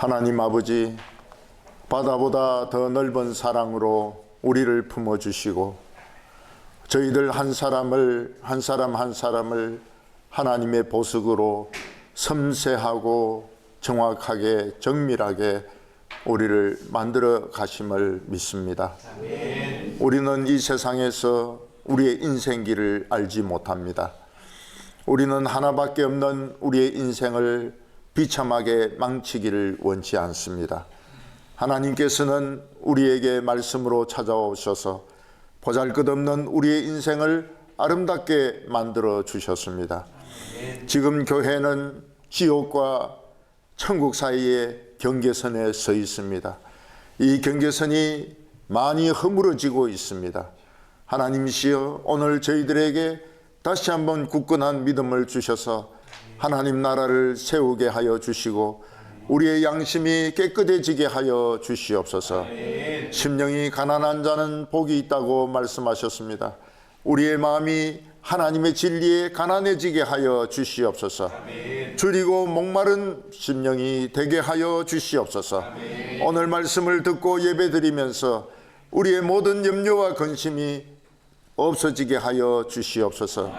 하나님 아버지, 바다보다 더 넓은 사랑으로 우리를 품어주시고 저희들 한 사람을 한 사람을 하나님의 보석으로 섬세하고 정확하게 정밀하게 우리를 만들어 가심을 믿습니다. 아멘. 우리는 이 세상에서 우리의 인생길을 알지 못합니다. 우리는 하나밖에 없는 우리의 인생을 비참하게 망치기를 원치 않습니다. 하나님께서는 우리에게 말씀으로 찾아오셔서 보잘것없는 우리의 인생을 아름답게 만들어 주셨습니다. 지금 교회는 지옥과 천국 사이에 경계선에 서 있습니다. 이 경계선이 많이 허물어지고 있습니다. 하나님이시여, 오늘 저희들에게 다시 한번 굳건한 믿음을 주셔서 하나님 나라를 세우게 하여 주시고 우리의 양심이 깨끗해지게 하여 주시옵소서. 심령이 가난한 자는 복이 있다고 말씀하셨습니다. 우리의 마음이 하나님의 진리에 가난해지게 하여 주시옵소서. 줄이고 목마른 심령이 되게 하여 주시옵소서. 오늘 말씀을 듣고 예배드리면서 우리의 모든 염려와 근심이 없어지게 하여 주시옵소서.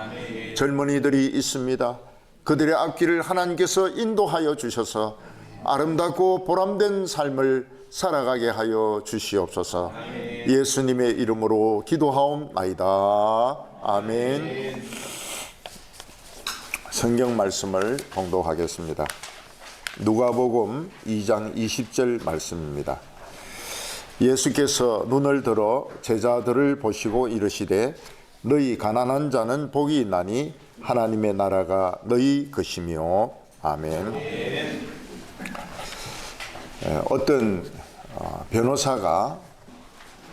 젊은이들이 있습니다. 그들의 앞길을 하나님께서 인도하여 주셔서 아름답고 보람된 삶을 살아가게 하여 주시옵소서. 예수님의 이름으로 기도하옵나이다. 아멘. 성경 말씀을 봉독하겠습니다. 누가복음 2장 20절 말씀입니다. 예수께서 눈을 들어 제자들을 보시고 이르시되 너희 가난한 자는 복이 있나니 하나님의 나라가 너희 것이며. 아멘. 어떤 변호사가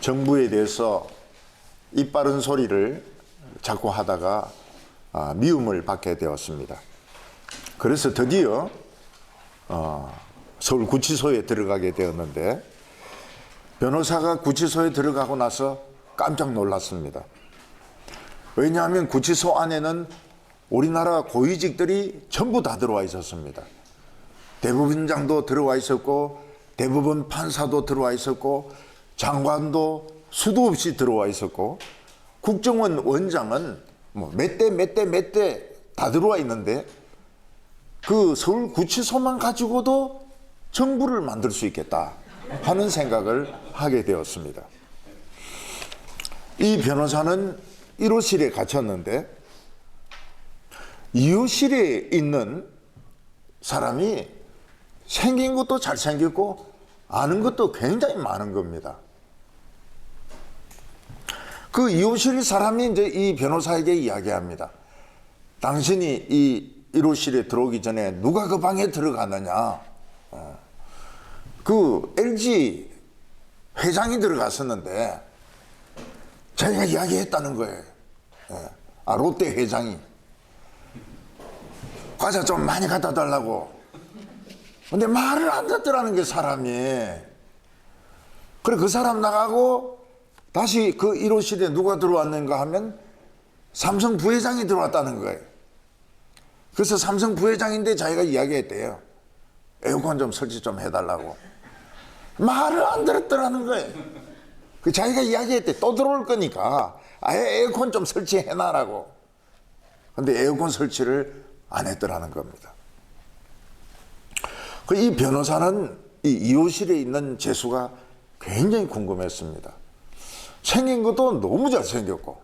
정부에 대해서 이빠른 소리를 자꾸 하다가 미움을 받게 되었습니다. 그래서 드디어 서울구치소에 들어가게 되었는데, 변호사가 구치소에 들어가고 나서 깜짝 놀랐습니다. 왜냐하면 구치소 안에는 우리나라 고위직들이 전부 다 들어와 있었습니다. 대법원장도 들어와 있었고, 대법원 판사도 들어와 있었고, 장관도 수도 없이 들어와 있었고, 국정원 원장은 몇 대 다 들어와 있는데, 그 서울구치소만 가지고도 정부를 만들 수 있겠다 하는 생각을 하게 되었습니다. 이 변호사는 1호실에 갇혔는데, 2호실에 있는 사람이 생긴 것도 잘생겼고 아는 것도 굉장히 많은 겁니다. 그 2호실 사람이 이제 이 변호사에게 이야기합니다. 당신이 이 1호실에 들어오기 전에 누가 그 방에 들어갔느냐. 그 LG 회장이 들어갔었는데 자기가 이야기했다는 거예요. 롯데 회장이 과자 좀 많이 갖다 달라고. 근데 말을 안 듣더라는 게 사람이. 그래 그 사람 나가고 다시 그 1호실에 누가 들어왔는가 하면 삼성 부회장이 들어왔다는 거예요. 그래서 삼성 부회장인데 자기가 이야기했대요. 에어컨 좀 설치 좀 해달라고. 말을 안 들었더라는 거예요. 그 자기가 이야기했대. 또 들어올 거니까 아예 에어컨 좀 설치해놔라고. 근데 에어컨 설치를 안 했더라는 겁니다. 이 변호사는 이 2호실에 있는 재수가 굉장히 궁금했습니다. 생긴 것도 너무 잘생겼고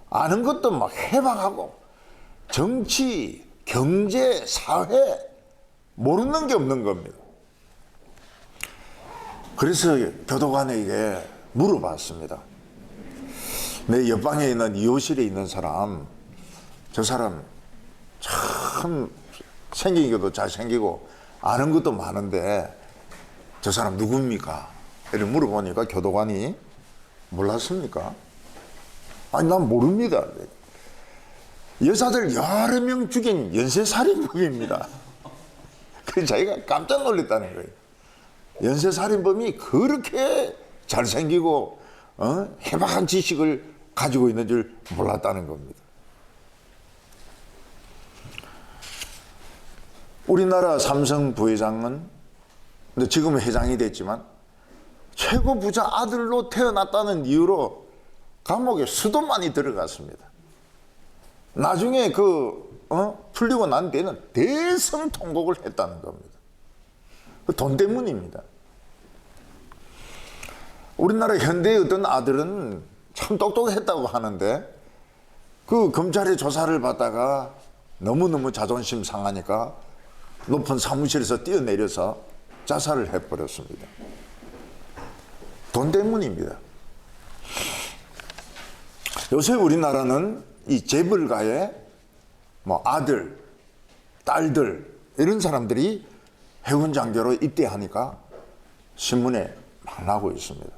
아는 것도 막 해방하고 정치, 경제, 사회 모르는 게 없는 겁니다. 그래서 교도관에게 물어봤습니다. 내 옆방에 있는 2호실에 있는 사람, 저 사람 참 생긴 것도 잘생기고 아는 것도 많은데 저 사람 누굽니까? 이렇게 물어보니까 교도관이 몰랐습니까? 아니 난 모릅니다. 여자들 여러 명 죽인 연쇄살인범입니다. 그래서 자기가 깜짝 놀랐다는 거예요. 연쇄살인범이 그렇게 잘생기고 해박한 지식을 가지고 있는 줄 몰랐다는 겁니다. 우리나라 삼성 부회장은 근데 지금은 회장이 됐지만 최고 부자 아들로 태어났다는 이유로 감옥에 수도 많이 들어갔습니다. 나중에 풀리고 난 뒤에는 대성통곡을 했다는 겁니다. 돈 때문입니다. 우리나라 현대의 어떤 아들은 참 똑똑했다고 하는데 그 검찰의 조사를 받다가 너무너무 자존심 상하니까 높은 사무실에서 뛰어내려서 자살을 해버렸습니다. 돈 때문입니다. 요새 우리나라는 이 재벌가의 아들, 딸들 이런 사람들이 해군 장교로 입대하니까 신문에 막 나오고 있습니다.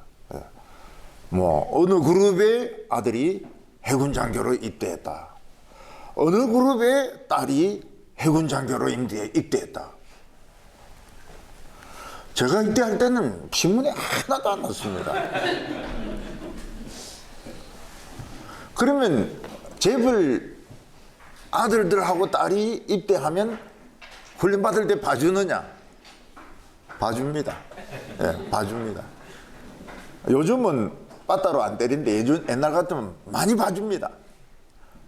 어느 그룹의 아들이 해군 장교로 입대했다. 어느 그룹의 딸이 해군 장교로 입대했다. 제가 입대할 때는 신문에 하나도 안 났습니다. 그러면 재벌 아들들하고 딸이 입대하면 훈련받을 때 봐주느냐? 봐줍니다. 예, 봐줍니다. 요즘은 빠따로 안 때리는데 옛날 같으면 많이 봐줍니다.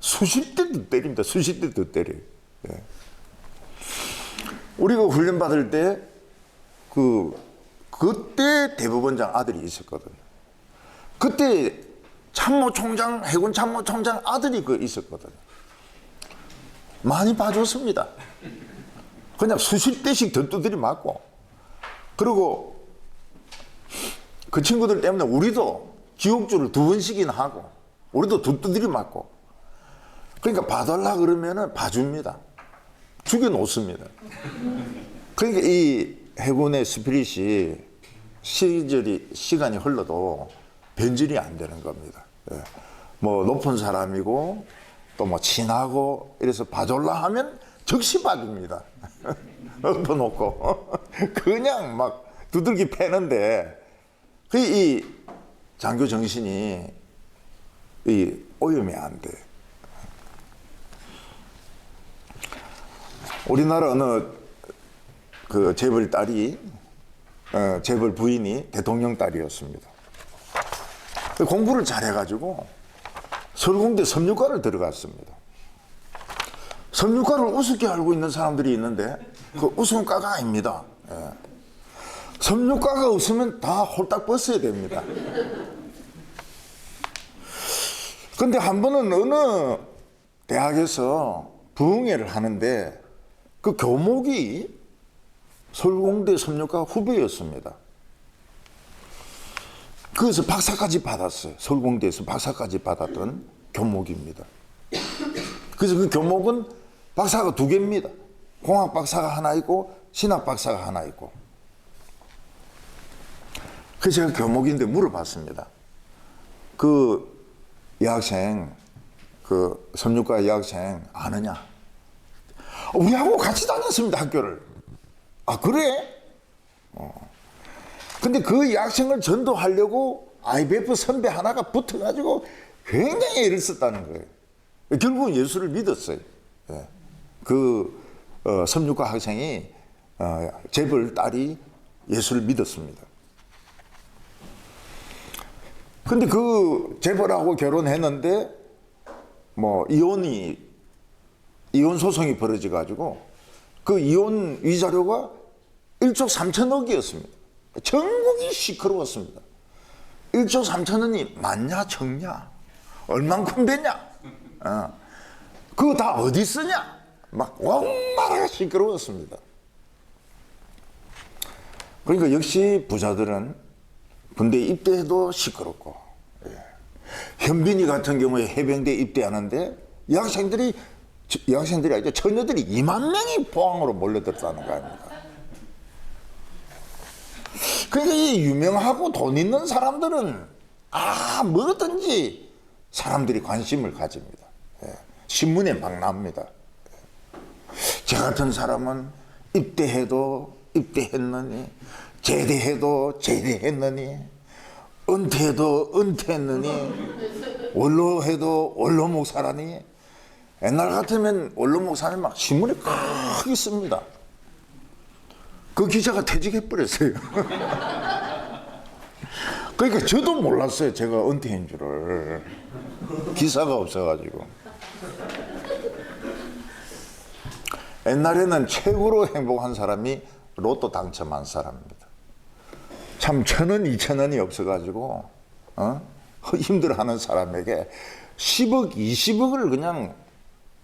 수십 대도 때립니다. 수십 대도 때려요. 예. 우리가 훈련받을 때 그때 대법원장 아들이 있었거든요. 그때 참모총장, 해군 참모총장 아들이 있었거든요. 많이 봐줬습니다. 그냥 수십 대씩 더 두드려 맞고, 그리고 그 친구들 때문에 우리도 지옥주를 2번씩이나 하고, 우리도 두드려 맞고, 그러니까 봐달라 그러면은 봐줍니다. 죽여놓습니다. 그러니까 이 해군의 스피릿이 시간이 흘러도 변질이 안 되는 겁니다. 예. 높은 사람이고 또 친하고 이래서 봐줄라 하면 즉시 봐줍니다. 엎어놓고 그냥 막 두들기 패는데 이 장교 정신이 오염이 안 돼. 우리나라 어느 재벌 딸이 재벌 부인이 대통령 딸이었습니다. 공부를 잘해가지고 서울공대 섬유과를 들어갔습니다. 섬유과를 우습게 알고 있는 사람들이 있는데 그 우스운 과가 아닙니다. 예. 섬유과가 없으면 다 홀딱 벗어야 됩니다. 근데 한 번은 어느 대학에서 부흥회를 하는데 그 교목이 서울공대 섬유과 후배였습니다. 그래서 박사까지 받았어요. 서울공대에서 박사까지 받았던 교목입니다. 그래서 그 교목은 박사가 2개입니다. 공학 박사가 하나 있고 신학 박사가 하나 있고. 그래서 제가 교목인데 물어봤습니다. 그 여학생, 그 섬유과 여학생 아느냐? 우리하고 같이 다녔습니다, 학교를. 아, 그래? 근데 그 여학생을 전도하려고 IBF 선배 하나가 붙어가지고 굉장히 애를 썼다는 거예요. 결국은 예수를 믿었어요. 예. 섬유과 학생이, 재벌 딸이 예수를 믿었습니다. 근데 그 재벌하고 결혼했는데, 이혼 소송이 벌어져가지고, 그 이혼 위자료가 1조 3천억이었습니다. 전국이 시끄러웠습니다. 1조 3천원이 맞냐 적냐, 얼만큼 되냐, 그거 다 어디 쓰냐, 막 얼마나 시끄러웠습니다. 그러니까 역시 부자들은 군대 입대해도 시끄럽고, 현빈이 같은 경우에 해병대 입대하는데 여학생들이 아니죠, 처녀들이 2만 명이 포항으로 몰려들었다는 거 아닙니까? 그러니까 이 유명하고 돈 있는 사람들은 뭐든지 사람들이 관심을 가집니다. 예. 신문에 막 나옵니다. 제 같은 사람은 입대해도 입대했느니, 제대해도 제대했느니, 은퇴해도 은퇴했느니, 원로해도 원로 목사라니. 옛날 같으면 원로 목사님 막 신문에 크게 씁니다. 그 기자가 퇴직해버렸어요. 그러니까 저도 몰랐어요. 제가 은퇴인 줄을. 기사가 없어가지고. 옛날에는 최고로 행복한 사람이 로또 당첨한 사람입니다. 참 1,000원, 2,000원이 없어가지고 힘들어하는 사람에게 10억, 20억을 그냥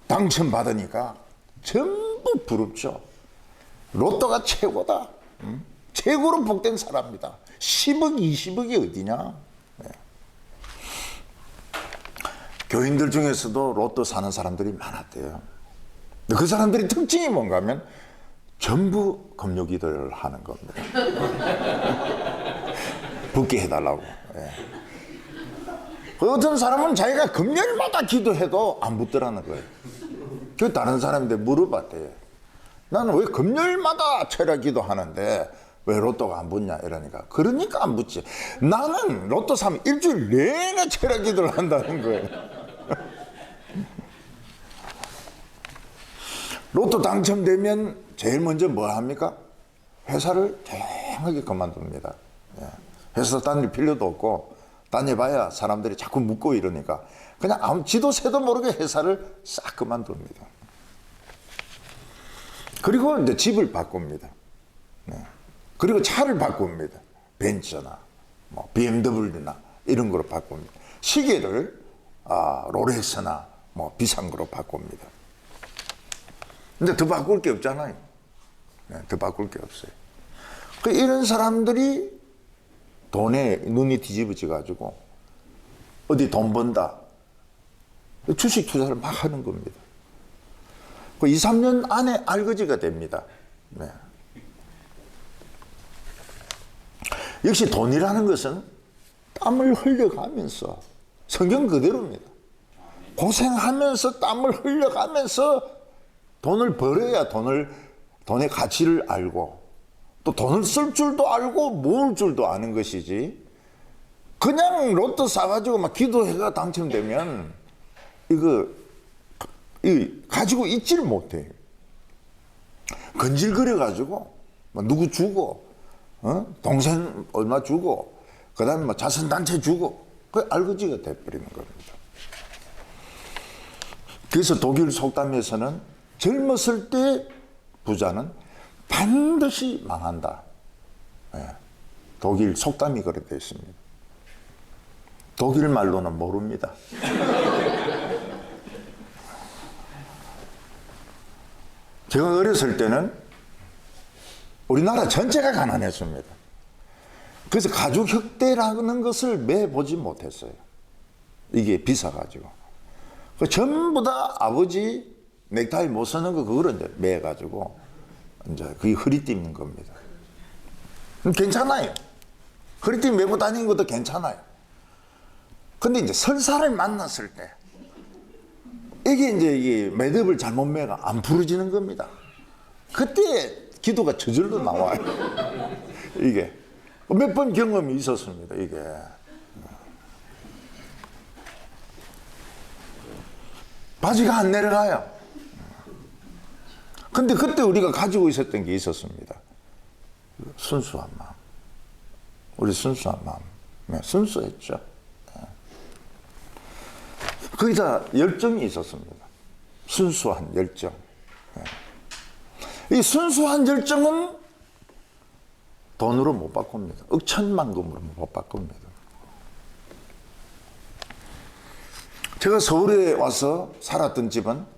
당첨받으니까 전부 부럽죠. 로또가 최고다. 최고로 복된 사람이다. 10억, 20억이 어디냐. 네. 교인들 중에서도 로또 사는 사람들이 많았대요. 그 사람들이 특징이 뭔가 하면 전부 금요기도를 하는 겁니다. 붙게 해달라고. 예. 어떤 사람은 자기가 금요일마다 기도해도 안 붙더라는 거예요. 그 다른 사람인데 물어봤대요. 나는 왜 금요일마다 철야 기도하는데 왜 로또가 안 붙냐 이러니까 그러니까 안 붙지. 나는 로또 사면 일주일 내내 철야 기도를 한다는 거예요. 로또 당첨되면 제일 먼저 뭐 합니까? 회사를 조용하게 그만둡니다. 예. 회사 다닐 필요도 없고 다녀봐야 사람들이 자꾸 묻고 이러니까 그냥 아무 지도 새도 모르게 회사를 싹 그만둡니다. 그리고 이제 집을 바꿉니다. 네. 그리고 차를 바꿉니다. 벤츠나 뭐 BMW나 이런 거로 바꿉니다. 시계를 롤렉스나 뭐 비싼 거로 바꿉니다. 근데 더 바꿀 게 없잖아요. 네, 더 바꿀 게 없어요. 이런 사람들이 돈에 눈이 뒤집어져 가지고 어디 돈 번다 주식 투자를 막 하는 겁니다. 2, 3년 안에 알거지가 됩니다. 네. 역시 돈이라는 것은 땀을 흘려가면서 성경 그대로입니다. 고생하면서 땀을 흘려가면서 돈을 벌어야 돈의 가치를 알고 또 돈을 쓸 줄도 알고 모을 줄도 아는 것이지 그냥 로또 사가지고 막 기도해가 당첨되면 이거 가지고 있지를 못해. 건질거려가지고 누구 주고 동생 얼마 주고 그 다음에 뭐 자선단체 주고 그 알거지가 돼버리는 겁니다. 그래서 독일 속담에서는 젊었을 때 부자는 반드시 망한다. 네. 독일 속담이 그렇게 되어 있습니다. 독일 말로는 모릅니다. 제가 어렸을 때는 우리나라 전체가 가난했습니다. 그래서 가족 혁대라는 것을 매보지 못했어요. 이게 비싸가지고. 전부 다 아버지 넥타이 못 쓰는 거 그거를 이제 매가지고 이제 그게 허리띠 입는 겁니다. 괜찮아요. 허리띠 메고 다니는 것도 괜찮아요. 근데 이제 설사를 만났을 때 이게 이제 이 매듭을 잘못 매가 안 부러지는 겁니다. 그때 기도가 저절로 나와요. 이게 몇 번 경험이 있었습니다. 이게 바지가 안 내려가요. 근데 그때 우리가 가지고 있었던 게 있었습니다. 순수한 마음. 우리 순수한 마음. 네, 순수했죠. 네. 거기다 열정이 있었습니다. 순수한 열정. 네. 이 순수한 열정은 돈으로 못 바꿉니다. 억천만금으로 못 바꿉니다. 제가 서울에 와서 살았던 집은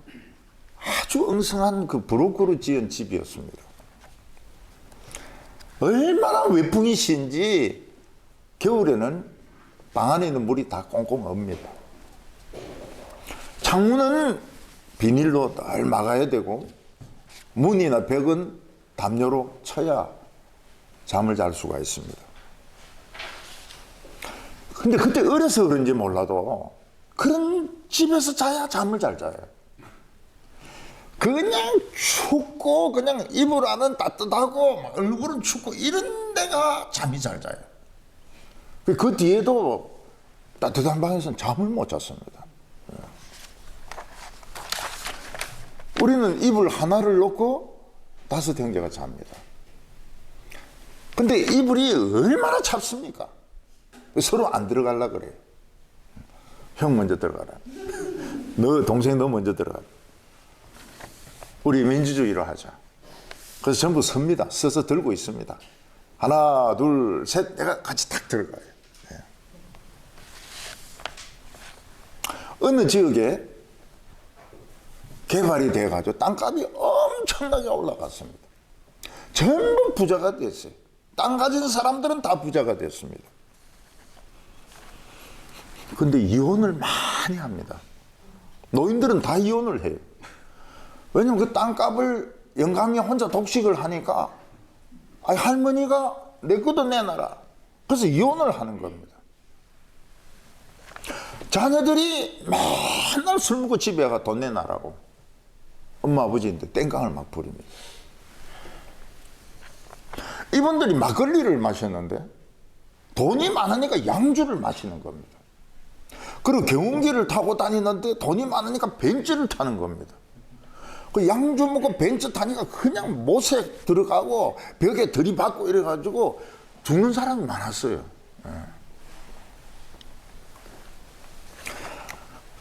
아주 엉성한 그 브로커로 지은 집이었습니다. 얼마나 외풍이 신지 겨울에는 방 안에 있는 물이 다 꽁꽁 옵니다. 창문은 비닐로 늘 막아야 되고 문이나 벽은 담요로 쳐야 잠을 잘 수가 있습니다. 근데 그때 어려서 그런지 몰라도 그런 집에서 자야 잠을 잘 자요. 그냥 춥고 그냥 이불 안은 따뜻하고 얼굴은 춥고 이런 데가 잠이 잘 자요. 그 뒤에도 따뜻한 방에서는 잠을 못 잤습니다. 우리는 이불 하나를 놓고 5 형제가 잡니다. 근데 이불이 얼마나 찹습니까? 서로 안 들어가려고 그래요. 형 먼저 들어가라. 너 동생 너 먼저 들어가라. 우리 민주주의로 하자. 그래서 전부 섭니다. 서서 들고 있습니다. 하나 둘 셋 내가 같이 탁 들어가요. 네. 어느 지역에 개발이 돼가지고 땅값이 엄청나게 올라갔습니다. 전부 부자가 됐어요. 땅 가진 사람들은 다 부자가 됐습니다. 근데 이혼을 많이 합니다. 노인들은 다 이혼을 해요. 왜냐면 그 땅값을 영감이 혼자 독식을 하니까 할머니가 내 것도 내놔라. 그래서 이혼을 하는 겁니다. 자녀들이 맨날 술 먹고 집에 가 돈 내놔라고 엄마 아버지인데 땡깡을 막 부립니다. 이분들이 막걸리를 마셨는데 돈이 많으니까 양주를 마시는 겁니다. 그리고 경운기를 타고 다니는데 돈이 많으니까 벤츠를 타는 겁니다. 그 양주 먹고 벤츠 타니까 그냥 못에 들어가고 벽에 들이받고 이래가지고 죽는 사람이 많았어요. 예.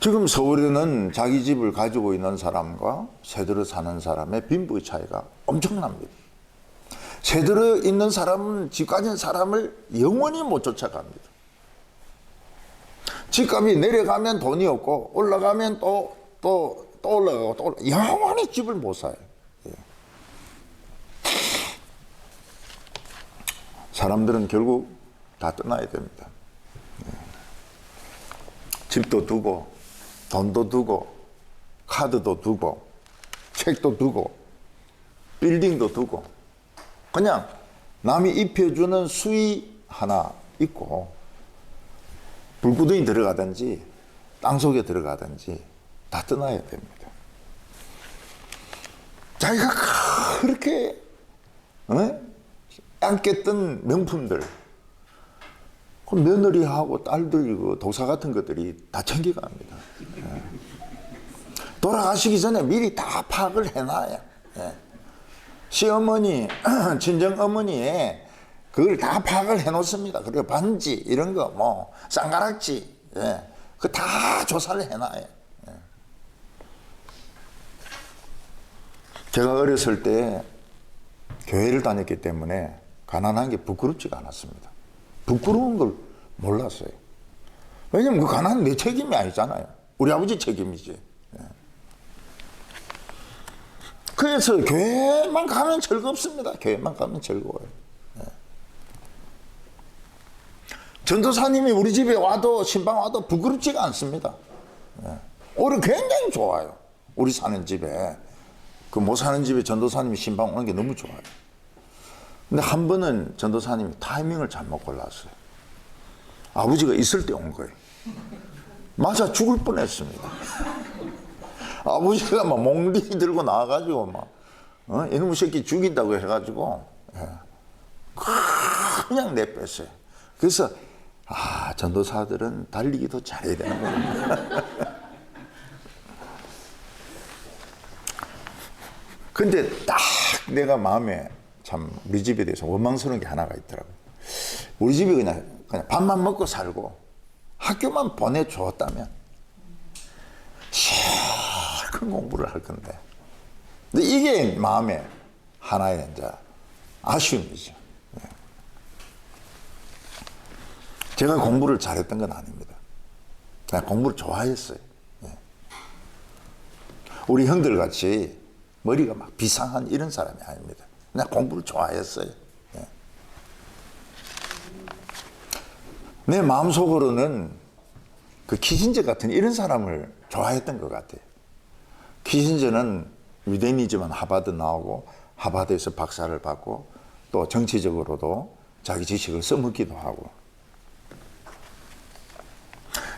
지금 서울에는 자기 집을 가지고 있는 사람과 새들어 사는 사람의 빈부의 차이가 엄청납니다. 새들어 있는 사람은 집 가진 사람을 영원히 못 쫓아갑니다. 집값이 내려가면 돈이 없고 올라가면 또 올라가고 또 올라가고 영원히 집을 못 사요. 예. 사람들은 결국 다 떠나야 됩니다. 예. 집도 두고 돈도 두고 카드도 두고 책도 두고 빌딩도 두고 그냥 남이 입혀주는 수의 하나 있고 불구덩이 들어가든지 땅속에 들어가든지 다 떠나야 됩니다. 자기가 그렇게 안겠던 명품들 그 며느리하고 딸들 도사 같은 것들이 다 챙겨갑니다. 돌아가시기 전에 미리 다 파악을 해놔야 시어머니 친정어머니의 그걸 다 파악을 해놓습니다. 그리고 반지 이런 거 뭐 쌍가락지 그 다 조사를 해놔요. 제가 어렸을 때 교회를 다녔기 때문에 가난한 게 부끄럽지가 않았습니다. 부끄러운 걸 몰랐어요. 왜냐면 그 가난은 내 책임이 아니잖아요. 우리 아버지 책임이지. 그래서 교회만 가면 즐겁습니다. 교회만 가면 즐거워요. 전도사님이 우리 집에 와도 신방 와도 부끄럽지가 않습니다. 오히려 굉장히 좋아요. 우리 사는 집에 그 못 사는 집에 전도사님이 신방 오는 게 너무 좋아요. 근데 한 번은 전도사님이 타이밍을 잘못 골랐어요. 아버지가 있을 때 온 거예요. 맞아 죽을 뻔했습니다. 아버지가 막 몽둥이 들고 나와가지고 막 이놈의 새끼 죽인다고 해가지고 그냥 내뺐어요. 그래서 전도사들은 달리기도 잘해야 되는 거예요. 근데 딱 내가 마음에 참 우리 집에 대해서 원망스러운 게 하나가 있더라고요. 우리 집이 그냥 밥만 먹고 살고 학교만 보내주었다면 큰 공부를 할 건데. 근데 이게 마음에 하나의 이제 아쉬움이죠. 제가 공부를 잘했던 건 아닙니다. 그냥 공부를 좋아했어요. 우리 형들 같이 머리가 막 비상한 이런 사람이 아닙니다. 그냥 공부를 좋아했어요. 내 마음속으로는 그 키신저 같은 이런 사람을 좋아했던 것 같아요. 키신저는 유대인이지만 하버드 나오고 하버드에서 박사를 받고 또 정치적으로도 자기 지식을 써먹기도 하고.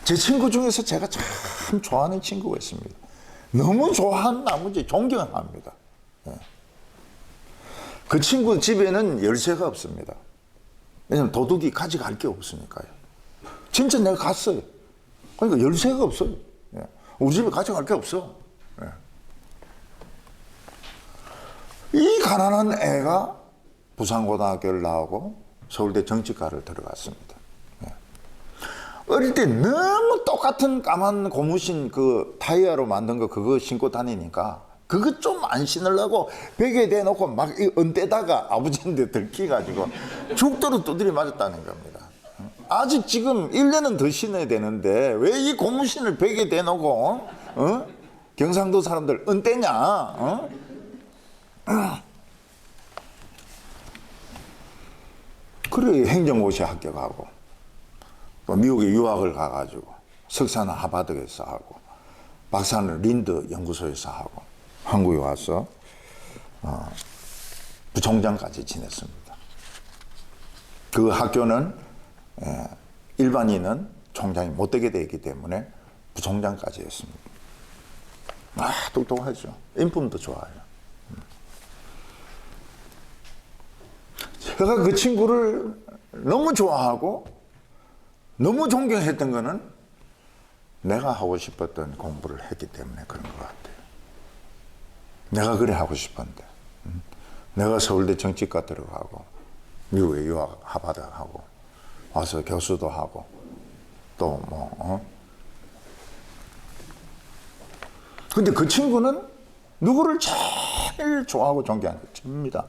제 친구 중에서 제가 참 좋아하는 친구가 있습니다. 너무 좋아하는 나머지 존경합니다. 그 친구 집에는 열쇠가 없습니다. 왜냐면 도둑이 가져갈 게 없으니까요. 진짜 내가 갔어요. 그러니까 열쇠가 없어요. 우리 집에 가져갈 게 없어. 이 가난한 애가 부산고등학교를 나오고 서울대 정치과를 들어갔습니다. 예. 어릴 때 너무 똑같은 까만 고무신 그 타이어로 만든 거 그거 신고 다니니까 그거 좀 안 신으려고 베개에 대놓고 막 언대다가 아버지한테 들키가지고 죽도록 두드려 맞았다는 겁니다. 아직 지금 1년은 더 신어야 되는데 왜 이 고무신을 베개에 대놓고 경상도 사람들 언대냐? 그래 행정고시에 합격하고 또 미국에 유학을 가가지고 석사는 하버드에서 하고 박사는 린드 연구소에서 하고 한국에 와서 부총장까지 지냈습니다. 그 학교는 일반인은 총장이 못 되게 되어 있기 때문에 부총장까지 했습니다. 똑똑하죠. 인품도 좋아요. 제가 그 친구를 너무 좋아하고 너무 존경했던 거는 내가 하고 싶었던 공부를 했기 때문에 그런 것 같아요. 내가 그래 하고 싶었는데 내가 서울대 정치과 들어가고 미국에 유학 하버드 하고 와서 교수도 하고 또 근데 그 친구는 누구를 제일 좋아하고 존경하는 게 접니다.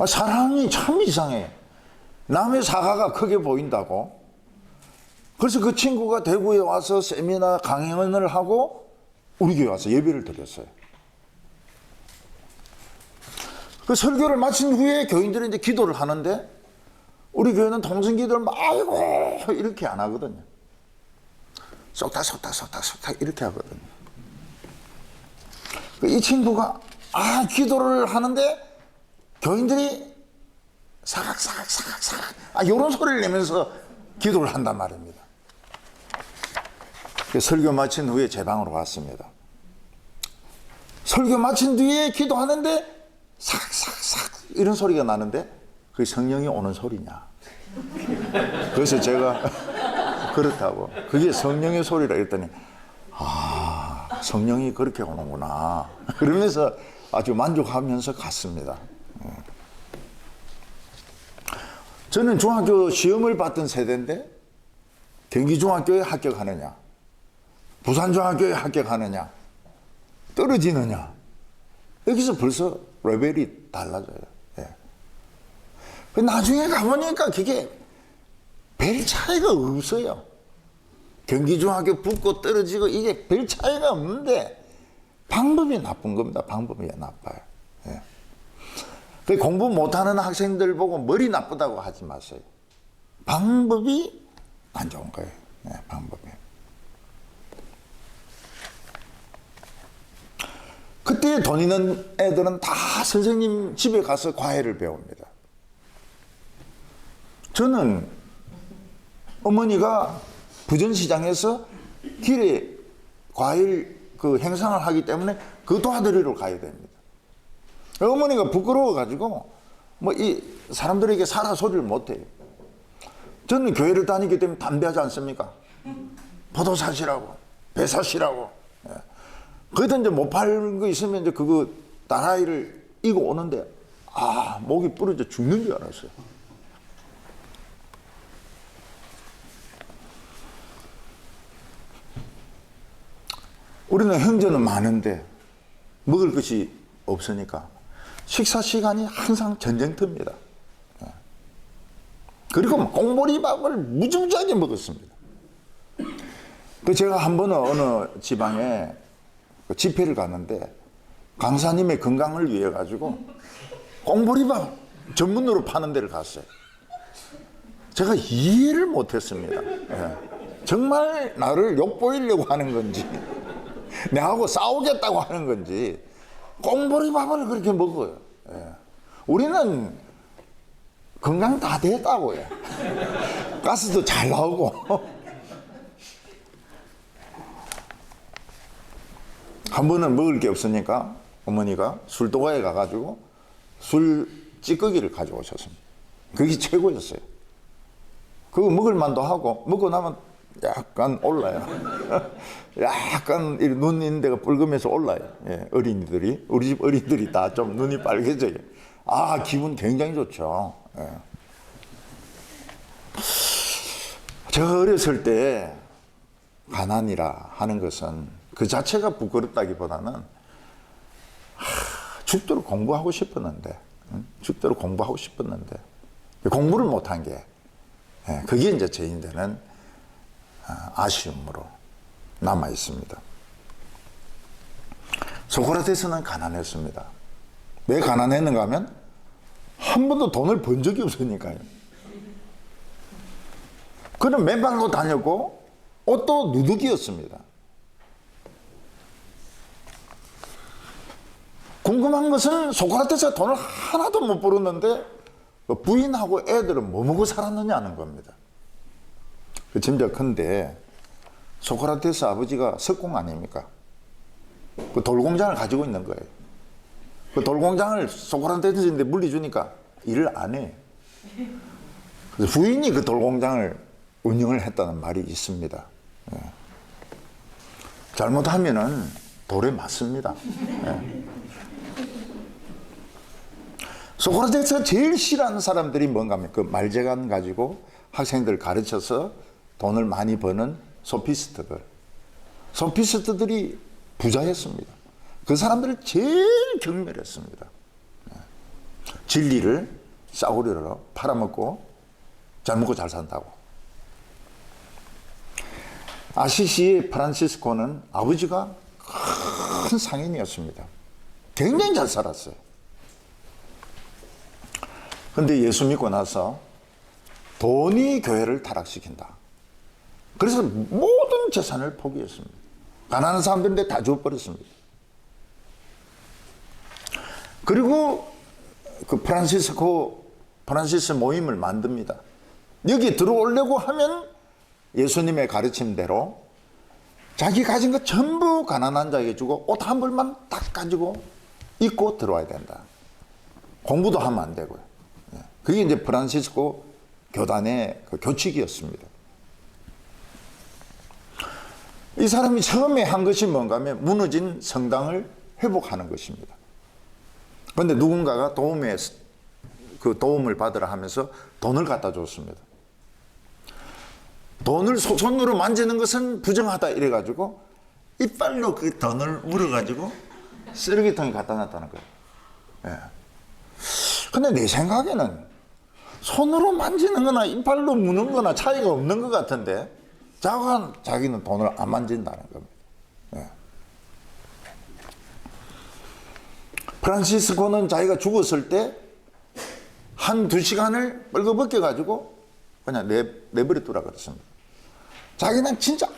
사람이 참 이상해. 남의 사과가 크게 보인다고. 그래서 그 친구가 대구에 와서 세미나 강연을 하고 우리 교회 와서 예배를 드렸어요. 그 설교를 마친 후에 교인들이 이제 기도를 하는데 우리 교회는 통성 기도를 막 아이고 이렇게 안 하거든요. 쏙닥 이렇게 하거든요. 이 친구가 기도를 하는데 교인들이 사각사각 이런 소리를 내면서 기도를 한단 말입니다. 설교 마친 후에 제 방으로 왔습니다. 설교 마친 뒤에 기도하는데 사각사각 이런 소리가 나는데 그게 성령이 오는 소리냐. 그래서 제가 그렇다고 그게 성령의 소리라 했더니 성령이 그렇게 오는구나 그러면서 아주 만족하면서 갔습니다. 저는 중학교 시험을 봤던 세대인데 경기중학교에 합격하느냐 부산중학교에 합격하느냐 떨어지느냐 여기서 벌써 레벨이 달라져요. 나중에 가보니까 그게 별 차이가 없어요. 경기중학교 붙고 떨어지고 이게 별 차이가 없는데 방법이 나쁜 겁니다. 방법이 나빠요. 공부 못하는 학생들 보고 머리 나쁘다고 하지 마세요. 방법이 안 좋은 거예요. 방법이. 그때 돈 있는 애들은 다 선생님 집에 가서 과외를 배웁니다. 저는 어머니가 부전시장에서 길에 과일 그 행상을 하기 때문에 그 도와드리러 가야 됩니다. 어머니가 부끄러워가지고 이 사람들에게 사라 소리를 못해요. 저는 교회를 다니기 때문에 담대하지 않습니까? 포도 사시라고, 배 사시라고. 거기다 이제 못 팔는 거 있으면 이제 그거 딸아이를 이고 오는데 목이 부러져 죽는 줄 알았어요. 우리는 형제는 많은데 먹을 것이 없으니까 식사 시간이 항상 전쟁터입니다. 그리고 꽁보리밥을 무지무지하게 먹었습니다. 제가 한 번은 어느 지방에 집회를 갔는데 강사님의 건강을 위해 가지고 꽁보리밥 전문으로 파는 데를 갔어요. 제가 이해를 못했습니다. 정말 나를 욕보이려고 하는 건지 내하고 싸우겠다고 하는 건지 꽁보리밥을 그렇게 먹어요. 우리는 건강 다 됐다고요. 가스도 잘 나오고. 한 번은 먹을 게 없으니까 어머니가 술도가에 가가지고 술 찌꺼기를 가져오셨습니다. 그게 최고였어요. 그거 먹을 만도 하고 먹고 나면 약간 올라요. 약간 눈 있는 데가 붉으면서 올라요. 예, 어린이들이, 우리 집 어린이들이 다 좀 눈이 빨개져요. 아, 기분 굉장히 좋죠. 예. 제가 어렸을 때 가난이라 하는 것은 그 자체가 부끄럽다기보다는 죽도록 공부하고 싶었는데, 죽도록 공부하고 싶었는데 공부를 못한 게, 그게 이제 제 인생은 아쉬움으로 남아 있습니다. 소크라테스는 가난했습니다. 왜 가난했는가 하면 한 번도 돈을 번 적이 없으니까요. 그는 맨발로 다녔고 옷도 누더기였습니다. 궁금한 것은 소크라테스가 돈을 하나도 못 벌었는데 부인하고 애들은 뭐 먹고 살았느냐는 겁니다. 짐작컨대 소크라테스 아버지가 석공 아닙니까? 그 돌공장을 가지고 있는 거예요. 그 돌공장을 소크라테스인데 물려주니까 일을 안 해. 그래서 부인이 그 돌공장을 운영을 했다는 말이 있습니다. 예. 잘못하면은 돌에 맞습니다. 예. 소크라테스가 제일 싫어하는 사람들이 뭔가 하면 그 말재간 가지고 학생들 가르쳐서 돈을 많이 버는 소피스트들. 소피스트들이 부자였습니다. 그 사람들을 제일 경멸했습니다. 진리를 싸구려로 팔아먹고 잘 먹고 잘 산다고. 아시시 프란시스코는 아버지가 큰 상인이었습니다. 굉장히 잘 살았어요. 근데 예수 믿고 나서 돈이 교회를 타락시킨다. 그래서 모든 재산을 포기했습니다. 가난한 사람들인데 다 주어버렸습니다. 그리고 그 프란시스 모임을 만듭니다. 여기 들어오려고 하면 예수님의 가르침대로 자기 가진 것 전부 가난한 자에게 주고 옷 한 벌만 딱 가지고 입고 들어와야 된다. 공부도 하면 안 되고요. 그게 이제 프란시스코 교단의 그 교칙이었습니다. 이 사람이 처음에 한 것이 뭔가 하면 무너진 성당을 회복하는 것입니다. 그런데 누군가가 도움을 받으라 하면서 돈을 갖다 줬습니다. 돈을 손으로 만지는 것은 부정하다 이래가지고 이빨로 그 돈을 물어가지고 쓰레기통에 갖다 놨다는 거예요. 예. 근데 내 생각에는 손으로 만지는 거나 이빨로 무는 거나 차이가 없는 것 같은데 자기는 돈을 안 만진다는 겁니다. 예. 프란시스코는 자기가 죽었을 때 한두 시간을 벌거벗겨 가지고 그냥 내버려두라 그랬습니다. 자기는 진짜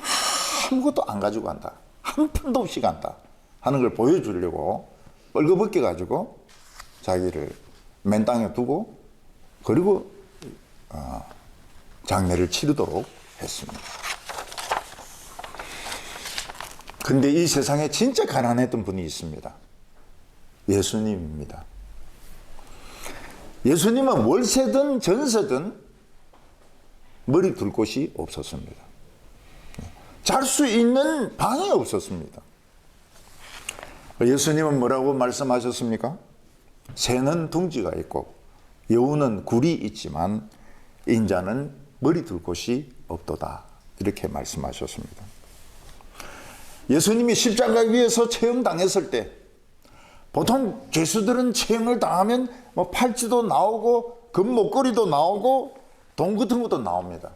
아무것도 안 가지고 간다. 한 푼도 없이 간다 하는 걸 보여주려고 벌거벗겨 가지고 자기를 맨 땅에 두고 그리고 장례를 치르도록 했습니다. 근데 이 세상에 진짜 가난했던 분이 있습니다. 예수님입니다. 예수님은 월세든 전세든 머리 둘 곳이 없었습니다. 잘 수 있는 방이 없었습니다. 예수님은 뭐라고 말씀하셨습니까? 새는 둥지가 있고 여우는 굴이 있지만 인자는 머리 둘 곳이 없도다. 이렇게 말씀하셨습니다. 예수님이 십자가 위에서 체형당했을 때 보통 죄수들은 체형을 당하면 뭐 팔찌도 나오고 금목걸이도 나오고 돈 같은 것도 나옵니다.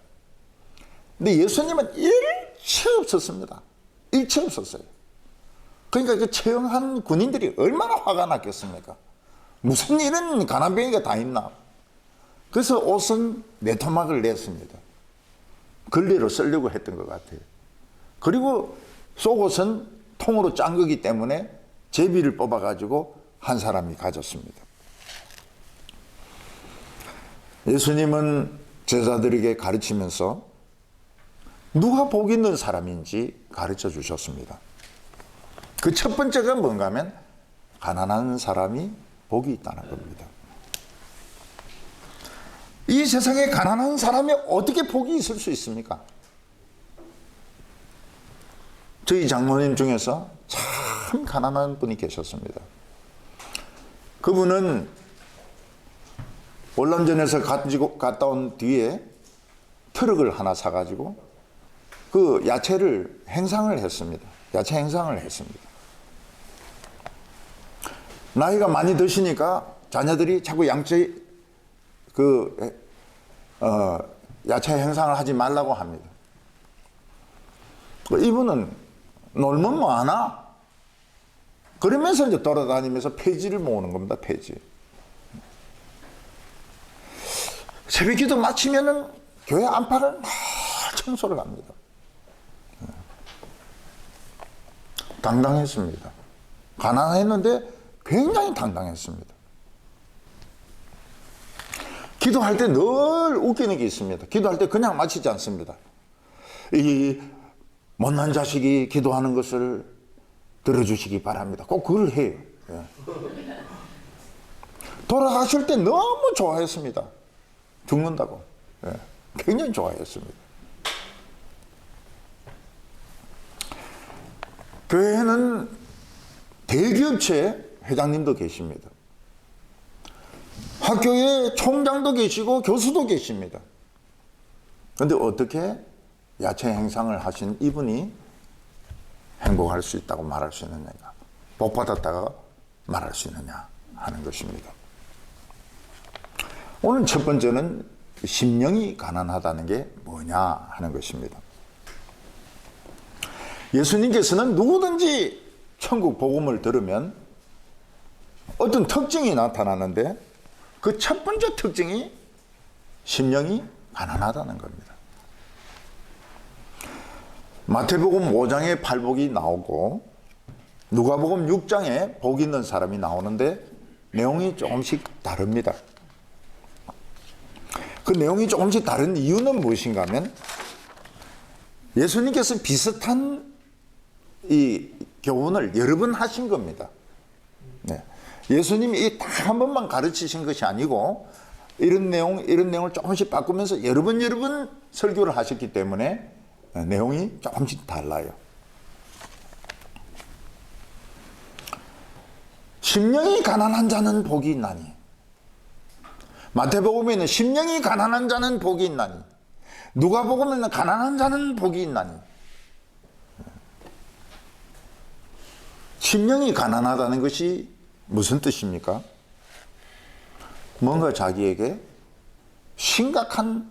근데 예수님은 일체 없었습니다. 일체 없었어요. 그러니까 그 체형한 군인들이 얼마나 화가 났겠습니까? 무슨 이런 가난뱅이가 다 있나? 그래서 옷은 네 토막을 냈습니다. 걸레로 쓰려고 했던 것 같아요. 그리고 속옷은 통으로 짠 거기 때문에 제비를 뽑아가지고 한 사람이 가졌습니다. 예수님은 제자들에게 가르치면서 누가 복 있는 사람인지 가르쳐 주셨습니다. 그 첫 번째가 뭔가 하면 가난한 사람이 복이 있다는 겁니다. 이 세상에 가난한 사람이 어떻게 복이 있을 수 있습니까? 저희 장모님 중에서 참 가난한 분이 계셨습니다. 그분은 월남전에서 갔다 온 뒤에 트럭을 하나 사가지고 그 야채를 행상을 했습니다. 야채 행상을 했습니다. 나이가 많이 드시니까 자녀들이 자꾸 야채 행상을 하지 말라고 합니다. 이분은 놀면 뭐하나? 그러면서 이제 돌아다니면서 폐지를 모으는 겁니다. 폐지. 새벽 기도 마치면은 교회 안팎을 막 청소를 합니다. 당당했습니다. 가난했는데 굉장히 당당했습니다. 기도할 때 늘 웃기는 게 있습니다. 기도할 때 그냥 마치지 않습니다. 이 못난 자식이 기도하는 것을 들어주시기 바랍니다. 꼭 그걸 해요. 돌아가실 때 너무 좋아했습니다. 죽는다고. 굉장히 좋아했습니다. 교회에는 대기업체 회장님도 계십니다. 학교에 총장도 계시고 교수도 계십니다. 그런데 어떻게 야채 행상을 하신 이분이 행복할 수 있다고 말할 수 있느냐, 복 받았다가 말할 수 있느냐 하는 것입니다. 오늘 첫 번째는 심령이 가난하다는 게 뭐냐 하는 것입니다. 예수님께서는 누구든지 천국 복음을 들으면 어떤 특징이 나타나는데 그 첫 번째 특징이 심령이 가난하다는 겁니다. 마태복음 5장에 팔복이 나오고 누가복음 6장에 복 있는 사람이 나오는데 내용이 조금씩 다릅니다. 그 내용이 조금씩 다른 이유는 무엇인가 하면 예수님께서 비슷한 이 교훈을 여러 번 하신 겁니다. 네. 예수님이 딱 한 번만 가르치신 것이 아니고 이런 내용을 조금씩 바꾸면서 여러 번 설교를 하셨기 때문에 내용이 조금씩 달라요. 심령이 가난한 자는 복이 있나니. 마태복음에는 심령이 가난한 자는 복이 있나니. 누가복음에는 가난한 자는 복이 있나니. 심령이 가난하다는 것이 무슨 뜻입니까? 뭔가 자기에게 심각한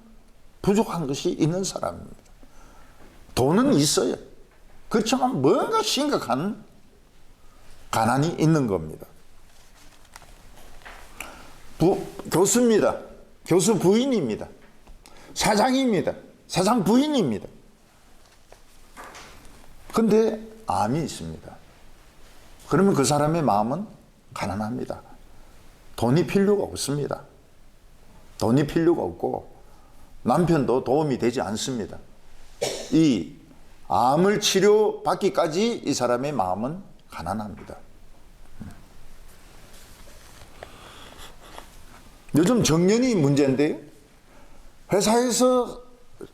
부족한 것이 있는 사람입니다. 돈은 있어요. 그렇지만 뭔가 심각한 가난이 있는 겁니다. 교수입니다. 교수 부인입니다. 사장입니다. 사장 부인입니다. 근데 암이 있습니다. 그러면 그 사람의 마음은 가난합니다. 돈이 필요가 없습니다. 돈이 필요가 없고 남편도 도움이 되지 않습니다. 이 암을 치료받기까지 이 사람의 마음은 가난합니다. 요즘 정년이 문제인데 회사에서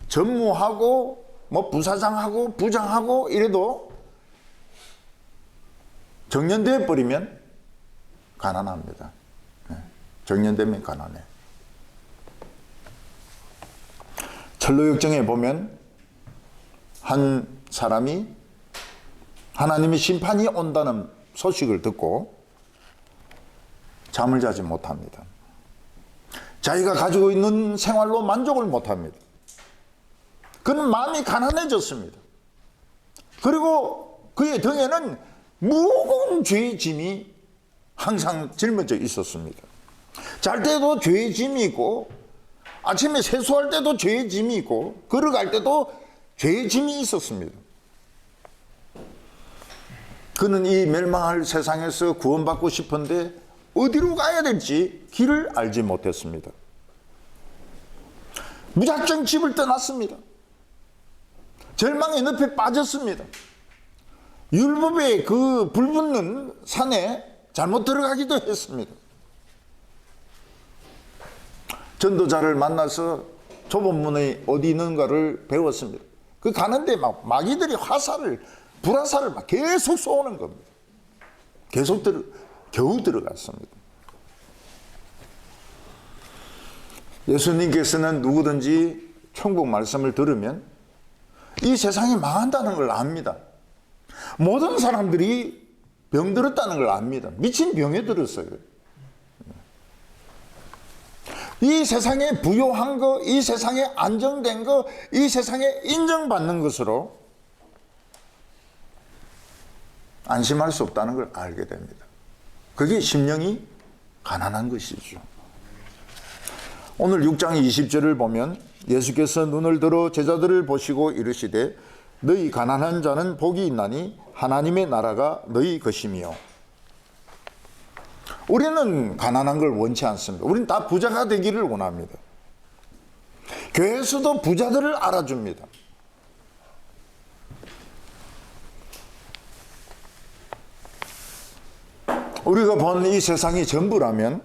전무하고 뭐 부사장하고 부장하고 이래도 정년돼 버리면 가난합니다. 정년되면 가난해. 철로역정에 보면 한 사람이 하나님의 심판이 온다는 소식을 듣고 잠을 자지 못합니다. 자기가 가지고 있는 생활로 만족을 못합니다. 그는 마음이 가난해졌습니다. 그리고 그의 등에는 무거운 죄의 짐이 항상 짊어져 있었습니다. 잘 때도 죄의 짐이 있고 아침에 세수할 때도 죄의 짐이 있고 걸어갈 때도 죄의 짐이 있었습니다. 그는 이 멸망할 세상에서 구원받고 싶은데 어디로 가야 될지 길을 알지 못했습니다. 무작정 집을 떠났습니다. 절망의 늪에 빠졌습니다. 율법의 그 불붙는 산에 잘못 들어가기도 했습니다. 전도자를 만나서 좁은 문이 어디 있는가를 배웠습니다. 그 가는데 막 마귀들이 화살을 불화살을 막 계속 쏘는 겁니다. 겨우 들어갔습니다. 예수님께서는 누구든지 천국 말씀을 들으면 이 세상이 망한다는 걸 압니다. 모든 사람들이 병들었다는 걸 압니다. 미친 병에 들었어요. 이 세상에 부요한 거, 이 세상에 안정된 거, 이 세상에 인정받는 것으로 안심할 수 없다는 걸 알게 됩니다. 그게 심령이 가난한 것이죠. 오늘 6장 20절을 보면 예수께서 눈을 들어 제자들을 보시고 이르시되 너희 가난한 자는 복이 있나니 하나님의 나라가 너희 것이며. 우리는 가난한 걸 원치 않습니다. 우리는 다 부자가 되기를 원합니다. 교회에서도 부자들을 알아줍니다. 우리가 본 이 세상이 전부라면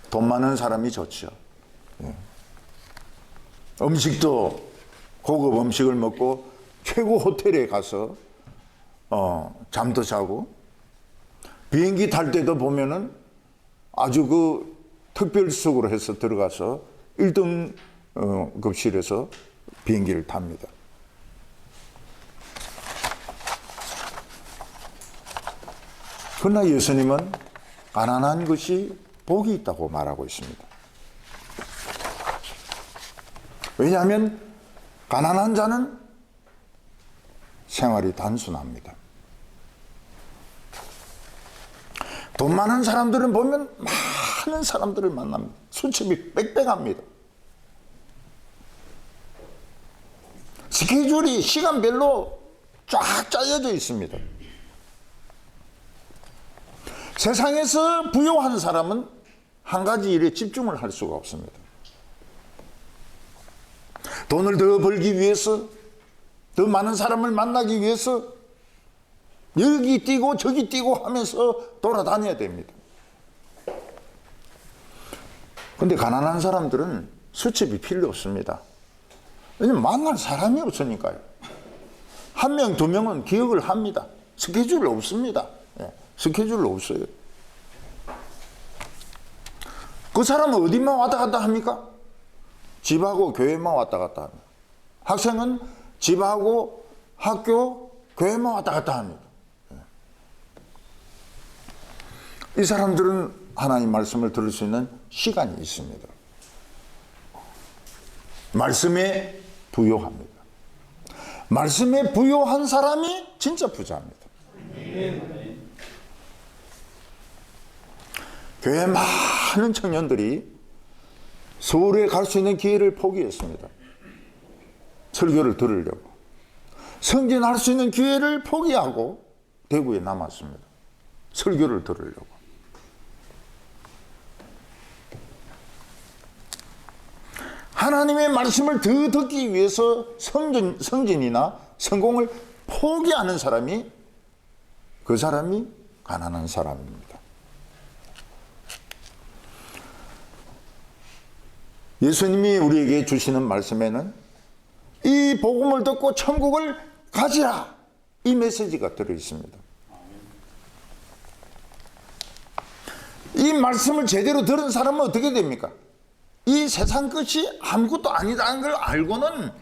돈 많은 사람이 좋죠. 음식도 고급 음식을 먹고 최고 호텔에 가서 잠도 자고, 비행기 탈 때도 보면은 아주 그 특별석으로 해서 들어가서 1등 급실에서 비행기를 탑니다. 그러나 예수님은 가난한 것이 복이 있다고 말하고 있습니다. 왜냐하면 가난한 자는 생활이 단순합니다. 돈 많은 사람들은 보면 많은 사람들을 만납니다. 수첩이 빽빽합니다. 스케줄이 시간별로 쫙 짜여져 있습니다. 세상에서 부유한 사람은 한 가지 일에 집중을 할 수가 없습니다. 돈을 더 벌기 위해서, 더 많은 사람을 만나기 위해서 여기 뛰고 저기 뛰고 하면서 돌아다녀야 됩니다. 그런데 가난한 사람들은 수첩이 필요 없습니다. 왜냐하면 만날 사람이 없으니까요. 한 명, 두 명은 기억을 합니다. 스케줄 없습니다. 스케줄 없어요. 그 사람은 어디만 왔다 갔다 합니까? 집하고 교회만 왔다 갔다 합니다. 학생은 집하고 학교, 교회만 왔다 갔다 합니다. 이 사람들은 하나님 말씀을 들을 수 있는 시간이 있습니다. 말씀에 부요합니다. 말씀에 부요한 사람이 진짜 부자입니다. 교회 많은 청년들이 서울에 갈 수 있는 기회를 포기했습니다. 설교를 들으려고. 성전할 수 있는 기회를 포기하고 대구에 남았습니다. 설교를 들으려고. 하나님의 말씀을 더 듣기 위해서 성진이나 성공을 포기하는 사람이, 그 사람이 가난한 사람입니다. 예수님이 우리에게 주시는 말씀에는 이 복음을 듣고 천국을 가지라, 이 메시지가 들어있습니다. 이 말씀을 제대로 들은 사람은 어떻게 됩니까? 이 세상 끝이 아무것도 아니다는 걸 알고는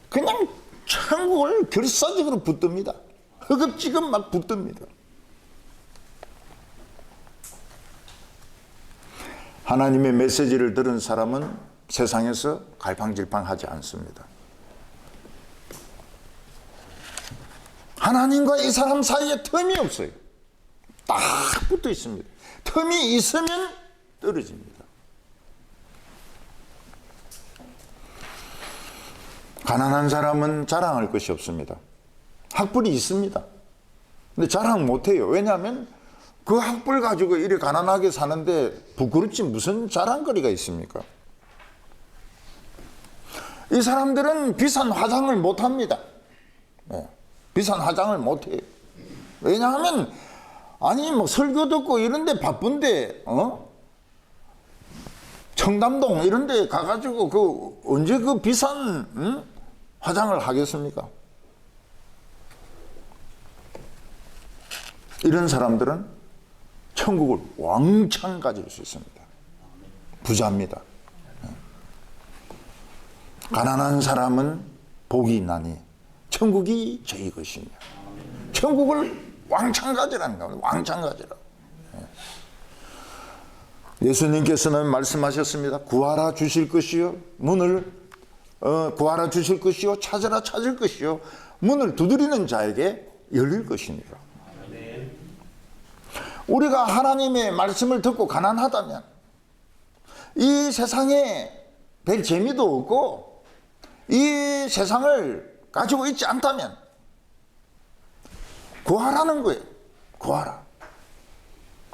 그냥 천국을 결사적으로 붙듭니다. 허겁지겁 막 붙듭니다. 하나님의 메시지를 들은 사람은 세상에서 갈팡질팡하지 않습니다. 하나님과 이 사람 사이에 틈이 없어요. 딱 붙어 있습니다. 틈이 있으면 떨어집니다. 가난한 사람은 자랑할 것이 없습니다. 학벌이 있습니다. 근데 자랑 못해요. 왜냐하면 그 학벌 가지고 이렇게 가난하게 사는데 부끄럽지 무슨 자랑거리가 있습니까? 이 사람들은 비싼 화장을 못합니다. 비싼 화장을 못해요. 왜냐하면 아니 뭐 설교 듣고 이런데 바쁜데 청담동 이런데 가가지고 그 언제 그 비싼 화장을 하겠습니까? 이런 사람들은 천국을 왕창 가질 수 있습니다. 부자입니다. 가난한 사람은 복이 있나니 천국이 저희 것이며. 천국을 왕창 가지라는 겁니다. 왕창 가지라. 예수님께서는 말씀하셨습니다. 구하라 주실 것이요 문을 구하라 주실 것이요 찾으라 찾을 것이요 문을 두드리는 자에게 열릴 것이니라. 우리가 하나님의 말씀을 듣고 가난하다면 이 세상에 별 재미도 없고 이 세상을 가지고 있지 않다면 구하라는 거예요. 구하라.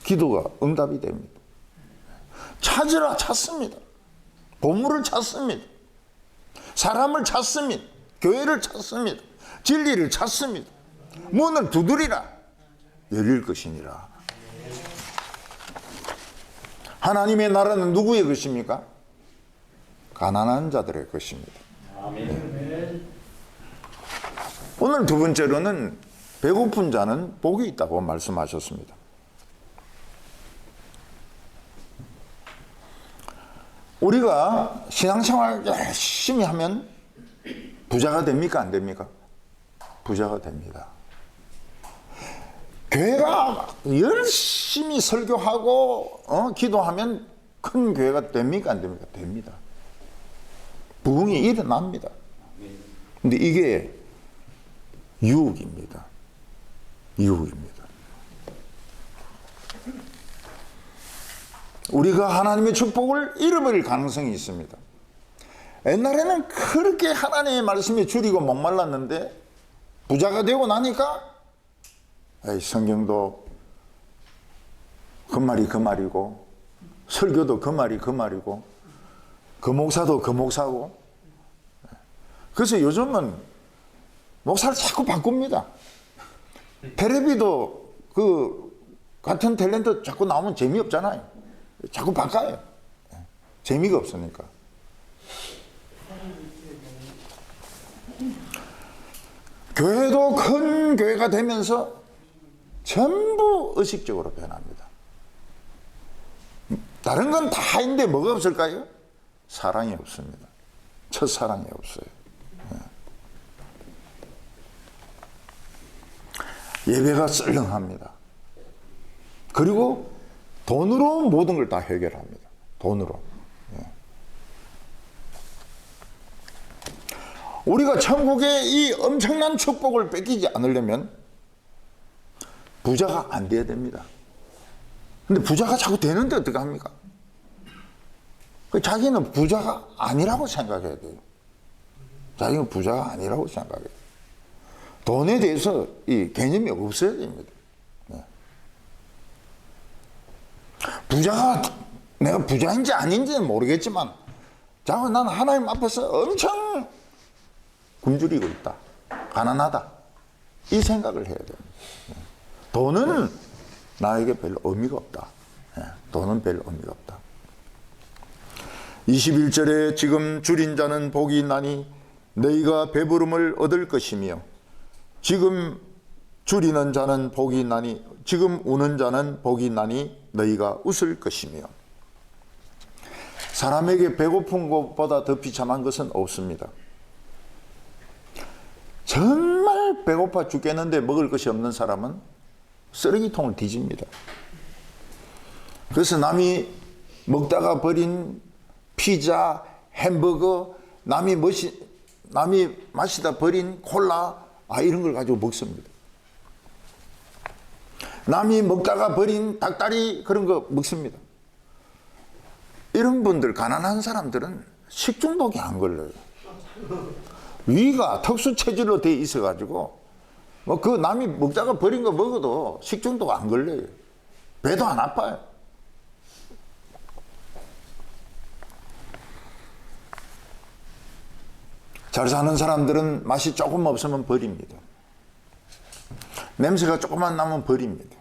기도가 응답이 됩니다. 찾으라 찾습니다. 보물을 찾습니다. 사람을 찾습니다. 교회를 찾습니다. 진리를 찾습니다. 문을 두드리라 열릴 것이니라. 하나님의 나라는 누구의 것입니까? 가난한 자들의 것입니다. 네. 오늘 두 번째로는 배고픈 자는 복이 있다고 말씀하셨습니다. 우리가 신앙생활 열심히 하면 부자가 됩니까? 안 됩니까? 부자가 됩니다. 교회가 열심히 설교하고 기도하면 큰 교회가 됩니까? 안 됩니까? 됩니다. 부흥이 일어납니다. 근데 이게 유혹입니다. 유혹입니다. 우리가 하나님의 축복을 잃어버릴 가능성이 있습니다. 옛날에는 그렇게 하나님의 말씀에 줄이고 목말랐는데 부자가 되고 나니까 성경도 그 말이 그 말이고 설교도 그 말이 그 말이고 그 목사도 그 목사고. 그래서 요즘은 목사를 자꾸 바꿉니다. 텔레비도 그 같은 탤런트 자꾸 나오면 재미없잖아요. 자꾸 바꿔요. 재미가 없으니까. 교회도 큰 교회가 되면서 전부 의식적으로 변합니다. 다른 건 다 있는데 뭐가 없을까요? 사랑이 없습니다. 첫사랑이 없어요. 예배가 썰렁합니다. 그리고 돈으로 모든 걸 다 해결합니다. 돈으로. 우리가 천국의 이 엄청난 축복을 뺏기지 않으려면 부자가 안 돼야 됩니다. 근데 부자가 자꾸 되는데 어떻게 합니까? 자기는 부자가 아니라고 생각해야 돼요. 자기는 부자가 아니라고 생각해요. 돈에 대해서 이 개념이 없어야 됩니다. 부자가 내가 부자인지 아닌지는 모르겠지만 자꾸 나는 하나님 앞에서 엄청 굶주리고 있다. 가난하다. 이 생각을 해야 됩니다. 돈은 나에게 별 의미가 없다. 돈은 별 의미가 없다. 21절에 지금 줄인 자는 복이 있나니 너희가 배부름을 얻을 것이며 지금 줄이는 자는 복이 있나니 지금 우는 자는 복이 있나니 너희가 웃을 것이며. 사람에게 배고픈 것보다 더 비참한 것은 없습니다. 정말 배고파 죽겠는데 먹을 것이 없는 사람은 쓰레기통을 뒤집니다. 그래서 남이 먹다가 버린 피자, 햄버거, 남이 마시다 버린 콜라, 이런 걸 가지고 먹습니다. 남이 먹다가 버린 닭다리 그런 거 먹습니다. 이런 분들, 가난한 사람들은 식중독이 안 걸려요. 위가 특수 체질로 돼 있어가지고 그 남이 먹다가 버린 거 먹어도 식중독 안 걸려요. 배도 안 아파요. 잘 사는 사람들은 맛이 조금 없으면 버립니다. 냄새가 조금만 나면 버립니다.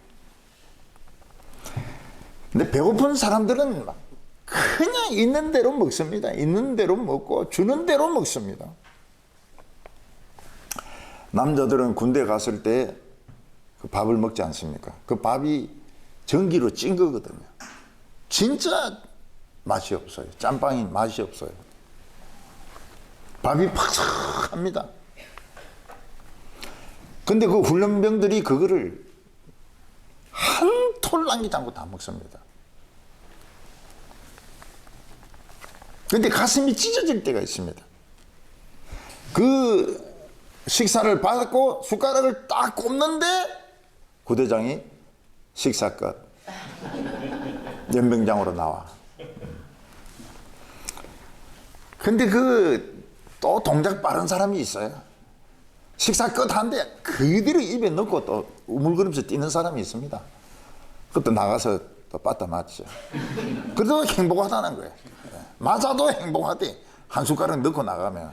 근데 배고픈 사람들은 그냥 있는 대로 먹습니다. 있는 대로 먹고 주는 대로 먹습니다. 남자들은 군대 갔을 때 그 밥을 먹지 않습니까? 그 밥이 전기로 찐 거거든요. 진짜 맛이 없어요. 짬뽕이 맛이 없어요. 밥이 팍삭합니다. 근데 그 훈련병들이 그거를 한 톨 남기지 않고 다 먹습니다. 근데 가슴이 찢어질 때가 있습니다. 그 식사를 받고 숟가락을 딱 꼽는데 부대장이 식사 끝. 연병장으로 나와. 근데 또 동작 빠른 사람이 있어요. 식사 끝 한데 그대로 입에 넣고 또 우물거리면서 뛰는 사람이 있습니다. 그것도 나가서 또 빠따 맞죠. 그래도 행복하다는 거예요. 맞아도 행복하대. 한 숟가락 넣고 나가면.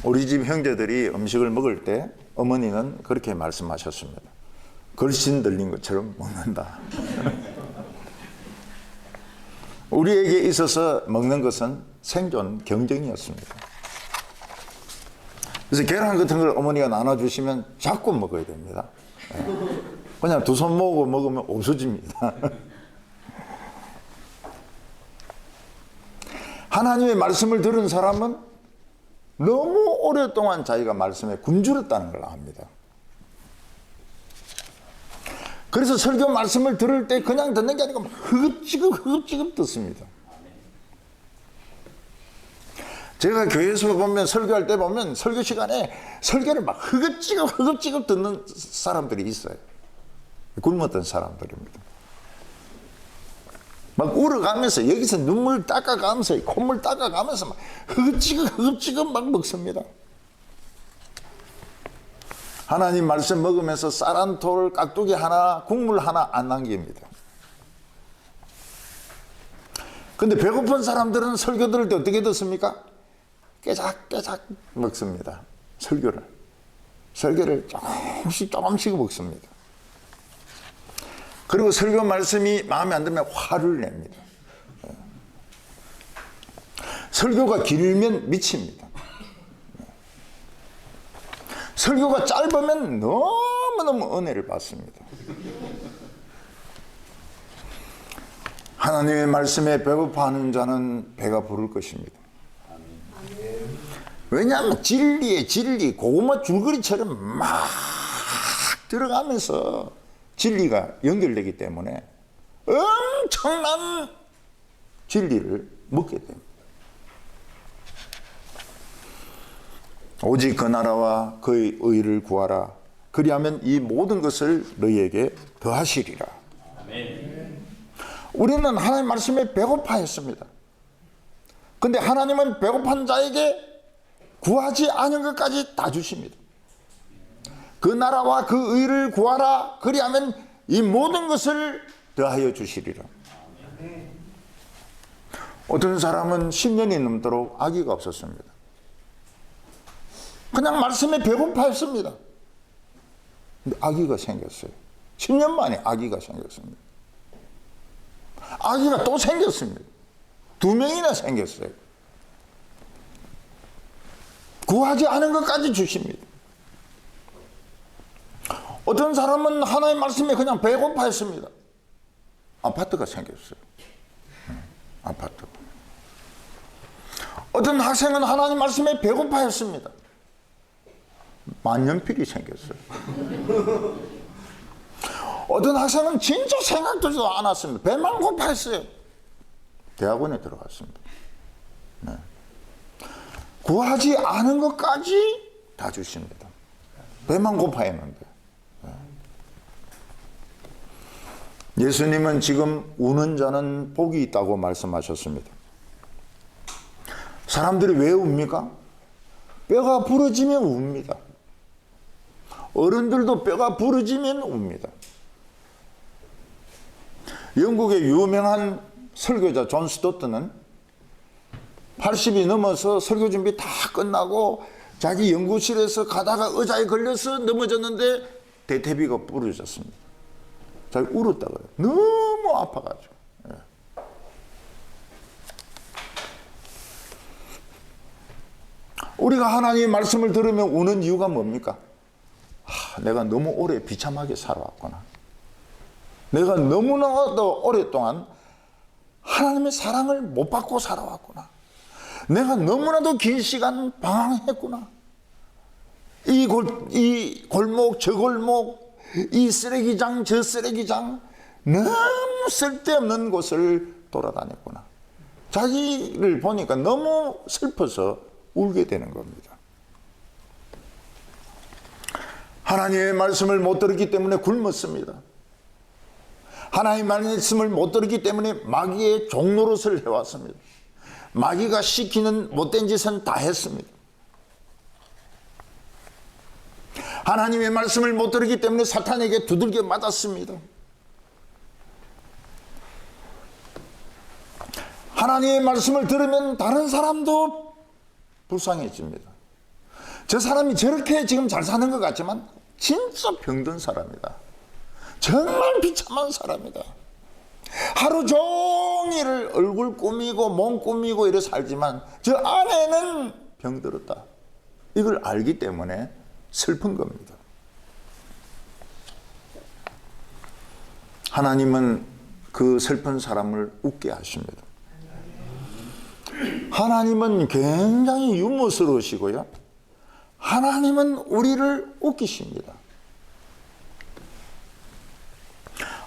우리 집 형제들이 음식을 먹을 때 어머니는 그렇게 말씀하셨습니다. 걸신 들린 것처럼 먹는다. 우리에게 있어서 먹는 것은 생존 경쟁이었습니다. 그래서 계란 같은 걸 어머니가 나눠주시면 자꾸 먹어야 됩니다. 그냥 두 손 모으고 먹으면 없어집니다. 하나님의 말씀을 들은 사람은 너무 오랫동안 자기가 말씀에 굶주렸다는 걸 압니다. 그래서 설교 말씀을 들을 때 그냥 듣는 게 아니고 흐급지급 듣습니다. 제가 교회에서 보면 설교할 때 보면 설교 시간에 설교를 막 흐급지급 듣는 사람들이 있어요. 굶었던 사람들입니다. 막 울어가면서 여기서 눈물 닦아가면서 콧물 닦아가면서 막 흐급지급 막 먹습니다. 하나님 말씀 먹으면서 쌀 한 톨, 깍두기 하나, 국물 하나 안 남깁니다. 근데 배고픈 사람들은 설교 들을 때 어떻게 듣습니까? 깨작깨작 먹습니다. 설교를 조금씩 먹습니다. 그리고 설교 말씀이 마음에 안 들면 화를 냅니다. 설교가 길면 미칩니다. 설교가 짧으면 너무너무 은혜를 받습니다. 하나님의 말씀에 배고파하는 자는 배가 부를 것입니다. 왜냐하면 진리에 진리, 고구마 줄거리처럼 막 들어가면서 진리가 연결되기 때문에 엄청난 진리를 먹게 됩니다. 오직 그 나라와 그의 의를 구하라. 그리하면 이 모든 것을 너희에게 더하시리라. 아멘. 우리는 하나님 말씀에 배고파했습니다. 근데 하나님은 배고픈 자에게 구하지 않은 것까지 다 주십니다. 그 나라와 그 의를 구하라. 그리하면 이 모든 것을 더하여 주시리라. 어떤 사람은 10년이 넘도록 아기가 없었습니다. 그냥 말씀에 배고파했습니다. 근데 아기가 생겼어요. 10년 만에 아기가 생겼습니다. 아기가 또 생겼습니다. 2명이나 생겼어요. 구하지 않은 것까지 주십니다. 어떤 사람은 하나님 말씀에 그냥 배고파했습니다. 아파트가 생겼어요. 아파트. 어떤 학생은 하나님 말씀에 배고파했습니다. 만년필이 생겼어요. 어떤 학생은 진짜 생각도 안 왔습니다. 배만 고파했어요. 대학원에 들어갔습니다. 네. 구하지 않은 것까지 다 주십니다. 배만 고파했는데. 네. 예수님은 지금 우는 자는 복이 있다고 말씀하셨습니다. 사람들이 왜 웁니까? 뼈가 부러지면 웁니다. 어른들도 뼈가 부러지면 웁니다. 영국의 유명한 설교자 존 스토트는 80이 넘어서 설교 준비 다 끝나고 자기 연구실에서 가다가 의자에 걸려서 넘어졌는데 대퇴비가 부러졌습니다. 자기 울었다고요. 너무 아파가지고. 예. 우리가 하나님의 말씀을 들으면 우는 이유가 뭡니까? 내가 너무 오래 비참하게 살아왔구나. 내가 너무나도 오랫동안 하나님의 사랑을 못 받고 살아왔구나. 내가 너무나도 긴 시간 방황했구나. 이 골목 저 골목, 이 쓰레기장 저 쓰레기장, 너무 쓸데없는 곳을 돌아다녔구나. 자기를 보니까 너무 슬퍼서 울게 되는 겁니다. 하나님의 말씀을 못 들었기 때문에 굶었습니다. 하나님의 말씀을 못 들었기 때문에 마귀의 종노릇을 해왔습니다. 마귀가 시키는 못된 짓은 다 했습니다. 하나님의 말씀을 못 들었기 때문에 사탄에게 두들겨 맞았습니다. 하나님의 말씀을 들으면 다른 사람도 불쌍해집니다. 저 사람이 저렇게 지금 잘 사는 것 같지만 진짜 병든 사람이다. 정말 비참한 사람이다. 하루 종일 얼굴 꾸미고 몸 꾸미고 이래 살지만 저 안에는 병들었다. 이걸 알기 때문에 슬픈 겁니다. 하나님은 그 슬픈 사람을 웃게 하십니다. 하나님은 굉장히 유머스러우시고요. 하나님은 우리를 웃기십니다.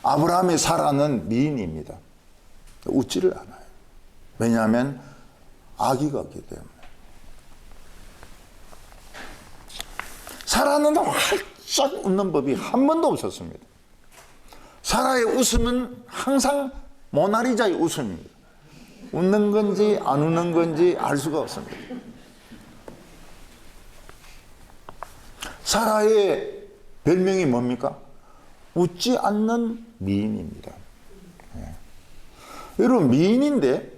아브라함의 사라는 미인입니다. 웃지를 않아요. 왜냐하면 아기가 없기 때문에. 사라는 활짝 웃는 법이 한 번도 없었습니다. 사라의 웃음은 항상 모나리자의 웃음입니다. 웃는 건지 안 웃는 건지 알 수가 없습니다. 사라의 별명이 뭡니까? 웃지 않는 미인입니다. 여러분, 미인인데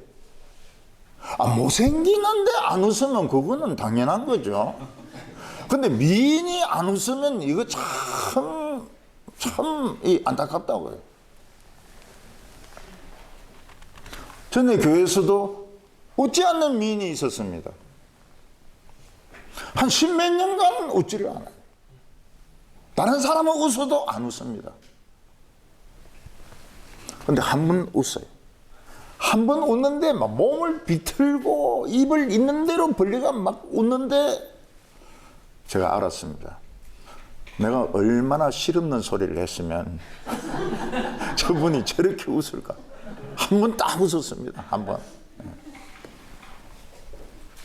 못생기는데 안 웃으면 그거는 당연한 거죠. 근데 미인이 안 웃으면 이거 참 안타깝다고요. 전에 교회에서도 웃지 않는 미인이 있었습니다. 한 십몇 년간 웃지를 않아요. 다른 사람은 웃어도 안 웃습니다. 근데 한 번 웃어요. 한 번 웃는데 막 몸을 비틀고 입을 있는 대로 벌리가 막 웃는데 제가 알았습니다. 내가 얼마나 실없는 소리를 했으면 저분이 저렇게 웃을까. 한 번 딱 웃었습니다. 한 번.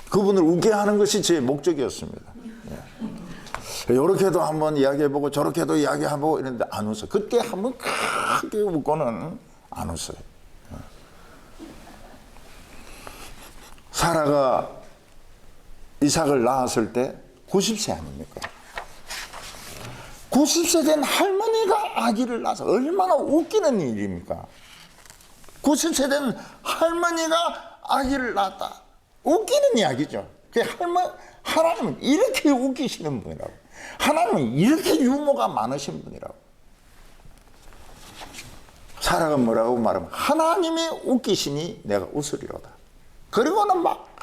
그분을 웃게 하는 것이 제 목적이었습니다. 이렇게도 한번 이야기해보고 저렇게도 이야기해보고 이랬는데 안 웃어요. 그때 한번 크게 웃고는 안 웃어요. 사라가 이삭을 낳았을 때 90세 아닙니까? 90세 된 할머니가 아기를 낳아서 얼마나 웃기는 일입니까? 90세 된 할머니가 아기를 낳았다. 웃기는 이야기죠. 하나님은 이렇게 웃기시는 분이라고. 하나님은 이렇게 유머가 많으신 분이라고. 사라가 뭐라고 말하면 하나님이 웃기시니 내가 웃으리로다. 그리고는 막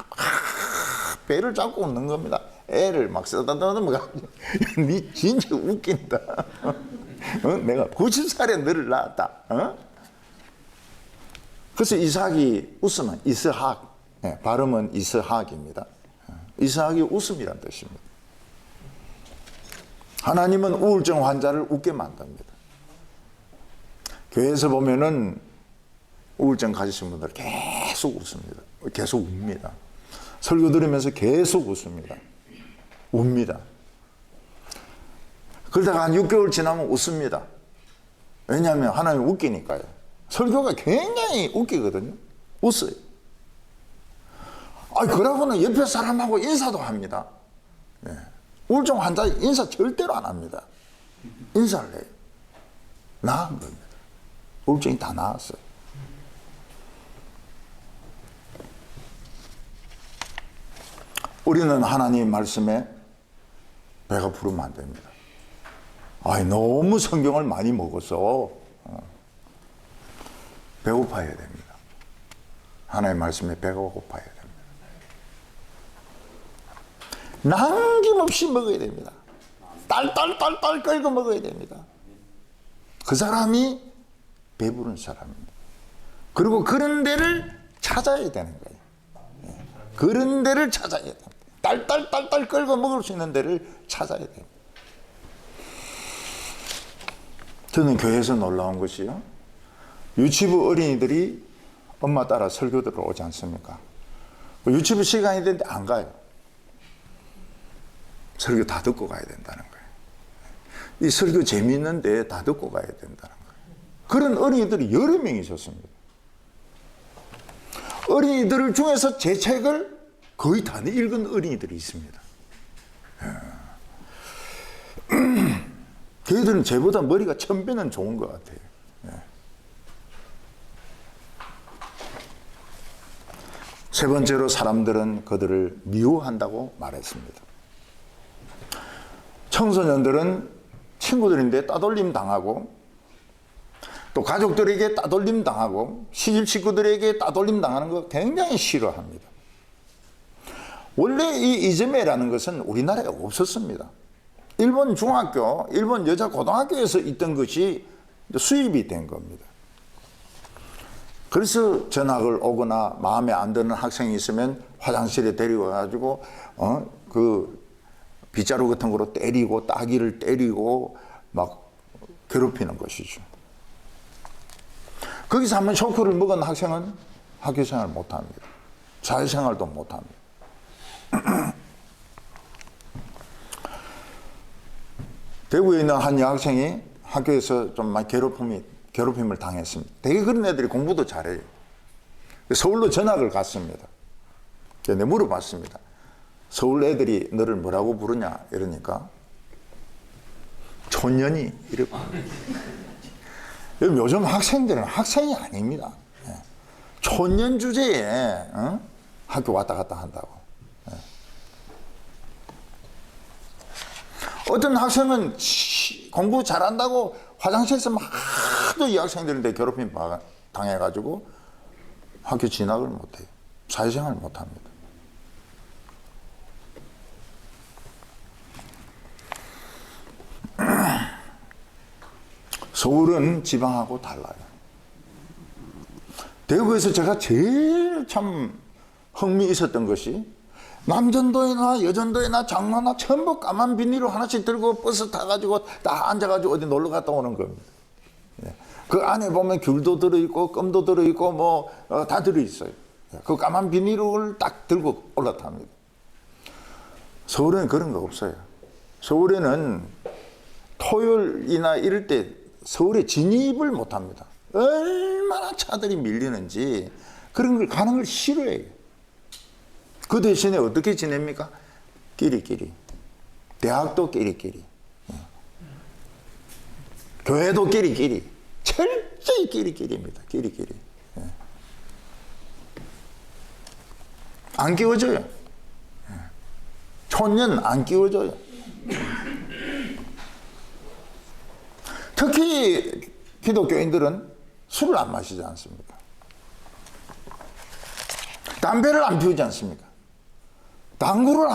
배를 잡고 웃는 겁니다. 애를 막 쓰다듬어가 니 진짜 웃긴다. 내가 90살에 너를 낳았다. 그래서 이삭이 웃으면 이스학, 발음은 이스학입니다. 이스학이 웃음이란 뜻입니다. 하나님은 우울증 환자를 웃게 만듭니다. 교회에서 보면은 우울증 가지신 분들 계속 웃습니다. 계속 웁니다. 설교 들으면서 계속 웃습니다. 웁니다. 그러다가 한 6개월 지나면 웃습니다. 왜냐하면 하나님 웃기니까요. 설교가 굉장히 웃기거든요. 웃어요. 그러고는 옆에 사람하고 인사도 합니다. 우울증 환자 인사 절대로 안 합니다. 인사를 해요. 나은 겁니다. 우울증이 다 나았어요. 우리는 하나님 말씀에 배가 부르면 안 됩니다. 너무 성경을 많이 먹어서 배고파야 됩니다. 하나님 말씀에 배가 고파야 됩니다. 남김없이 먹어야 됩니다. 딸 끌고 먹어야 됩니다. 그 사람이 배부른 사람입니다. 그리고 그런 데를 찾아야 되는 거예요. 그런 데를 찾아야 됩니다. 딸 끌고 먹을 수 있는 데를 찾아야 됩니다. 저는 교회에서 놀라운 것이요, 유치부 어린이들이 엄마 따라 설교 들으러 오지 않습니까? 유치부 시간이 되는데 안 가요. 설교 다 듣고 가야 된다는 거예요. 이 설교 재미있는데 다 듣고 가야 된다는 거예요. 그런 어린이들이 여러 명 있었습니다. 어린이들 중에서 제 책을 거의 다 읽은 어린이들이 있습니다. 걔들은 저보다 머리가 1000배는 좋은 것 같아요. 세 번째로 사람들은 그들을 미워한다고 말했습니다. 청소년들은 친구들인데 따돌림 당하고, 또 가족들에게 따돌림 당하고, 시집 식구들에게 따돌림 당하는 거 굉장히 싫어합니다. 원래 이 이즈메라는 것은 우리나라에 없었습니다. 일본 중학교, 일본 여자 고등학교에서 있던 것이 수입이 된 겁니다. 그래서 전학을 오거나 마음에 안 드는 학생이 있으면 화장실에 데리고 가지고 그 빗자루 같은 거로 때리고 따귀를 때리고 막 괴롭히는 것이죠. 거기서 한번 쇼크를 먹은 학생은 학교 생활 못합니다. 사회생활도 못합니다. 대구에 있는 한 여학생이 학교에서 좀 많이 괴롭힘을 당했습니다. 되게 그런 애들이 공부도 잘해요. 서울로 전학을 갔습니다. 내가 물어봤습니다. 서울 애들이 너를 뭐라고 부르냐 이러니까 촌년이 이러고. 요즘 학생들은 학생이 아닙니다. 촌년 주제에 학교 왔다 갔다 한다고. 어떤 학생은 공부 잘한다고 화장실에서 막 하도 이 학생들인데 괴롭힘 당해가지고 학교 진학을 못해요. 사회생활을 못합니다. 서울은 지방하고 달라요. 대구에서 제가 제일 참 흥미 있었던 것이 남전도에나 여전도에나 장로나 전부 까만 비닐로 하나씩 들고 버스 타가지고 다 앉아가지고 어디 놀러 갔다 오는 겁니다. 그 안에 보면 귤도 들어있고 껌도 들어있고 뭐 다 들어있어요. 그 까만 비닐을 딱 들고 올라탑니다. 서울에는 그런 거 없어요. 서울에는 토요일이나 이럴 때 서울에 진입을 못합니다. 얼마나 차들이 밀리는지 그런 걸 가는 걸 싫어해요. 그 대신에 어떻게 지냅니까? 끼리끼리. 대학도 끼리끼리. 교회도 끼리끼리. 철저히 끼리끼리입니다. 끼리끼리. 안 끼워줘요. 촌년 안 끼워줘요. 특히 기독교인들은 술을 안 마시지 않습니까? 담배를 안 피우지 않습니까? 당구를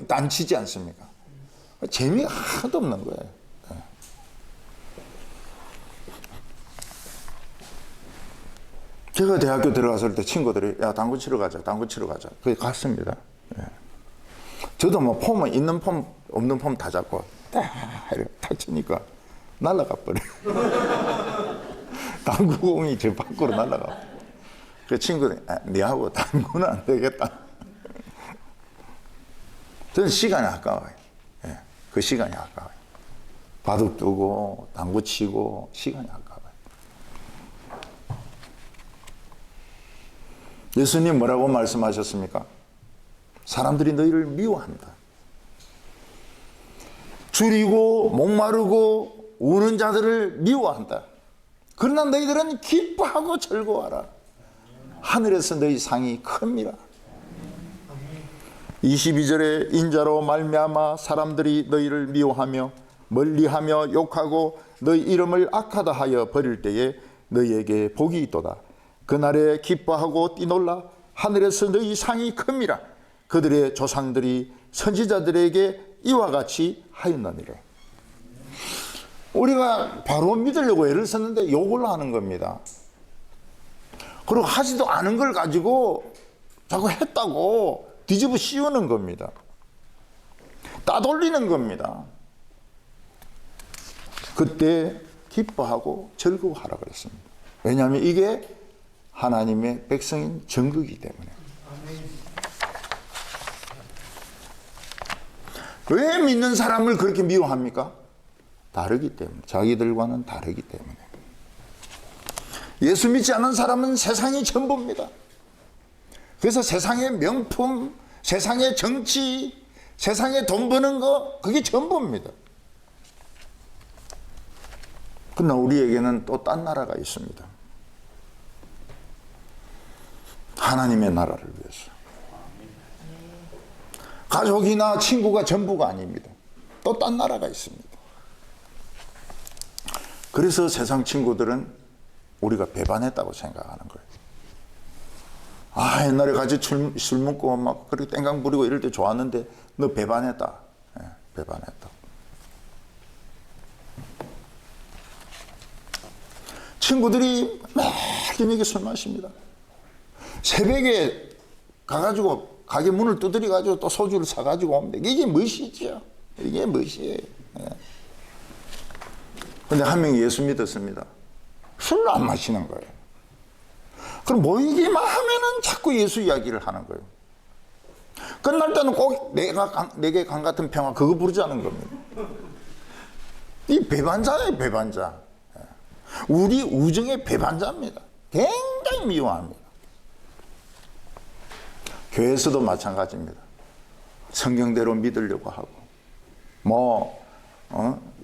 안 치지 않습니까? 재미가 하나도 없는 거예요. 제가 대학교 들어갔을 때 친구들이 야 당구 치러 가자. 그래 갔습니다. 저도 뭐 폼은 있는 폼 없는 폼 다 잡고 탁 치니까 날아가 버려요. 당구공이 저 밖으로 날아가. 그 친구들이 니하고 당구는 안 되겠다. 저는 시간이 아까워요. 그 시간이 아까워요. 바둑 두고 당구 치고 시간이 아까워요. 예수님 뭐라고 말씀하셨습니까? 사람들이 너희를 미워한다. 줄이고 목마르고 우는 자들을 미워한다. 그러나 너희들은 기뻐하고 즐거워하라. 하늘에서 너희 상이 큽니다. 22절에 인자로 말미암아 사람들이 너희를 미워하며 멀리하며 욕하고 너희 이름을 악하다 하여 버릴 때에 너희에게 복이 있도다. 그날에 기뻐하고 뛰놀라. 하늘에서 너희 상이 큽니다. 그들의 조상들이 선지자들에게 이와 같이 하였느니라. 우리가 바로 믿으려고 애를 썼는데 욕을 하는 겁니다. 그리고 하지도 않은 걸 가지고 자꾸 했다고 뒤집어 씌우는 겁니다. 따돌리는 겁니다. 그때 기뻐하고 즐거워하라 그랬습니다. 왜냐하면 이게 하나님의 백성인 정극이기 때문에. 왜 믿는 사람을 그렇게 미워합니까? 다르기 때문에. 자기들과는 다르기 때문에. 예수 믿지 않는 사람은 세상이 전부입니다. 그래서 세상의 명품, 세상의 정치, 세상에 돈 버는 거, 그게 전부입니다. 그러나 우리에게는 또 딴 나라가 있습니다. 하나님의 나라를 위해서. 가족이나 친구가 전부가 아닙니다. 또 딴 나라가 있습니다. 그래서 세상 친구들은 우리가 배반했다고 생각하는 거예요. 아, 옛날에 같이 술 먹고 막 그렇게 땡강 부리고 이럴 때 좋았는데 너 배반했다. 네, 배반했다. 친구들이 매일 저녁에 술 마십니다. 새벽에 가가지고 가게 문을 두드려가지고 또 소주를 사가지고 옵니다. 이게 멋이죠. 이게 멋이에요. 그런데 한 명이 예수 믿었습니다. 술을 안 마시는 거예요. 그럼 모이기만 하면은 자꾸 예수 이야기를 하는 거예요. 끝날 때는 꼭 내게 강 같은 평화 그거 부르자는 겁니다. 이 배반자예요, 배반자. 우리 우정의 배반자입니다. 굉장히 미워합니다. 교회에서도 마찬가지입니다. 성경대로 믿으려고 하고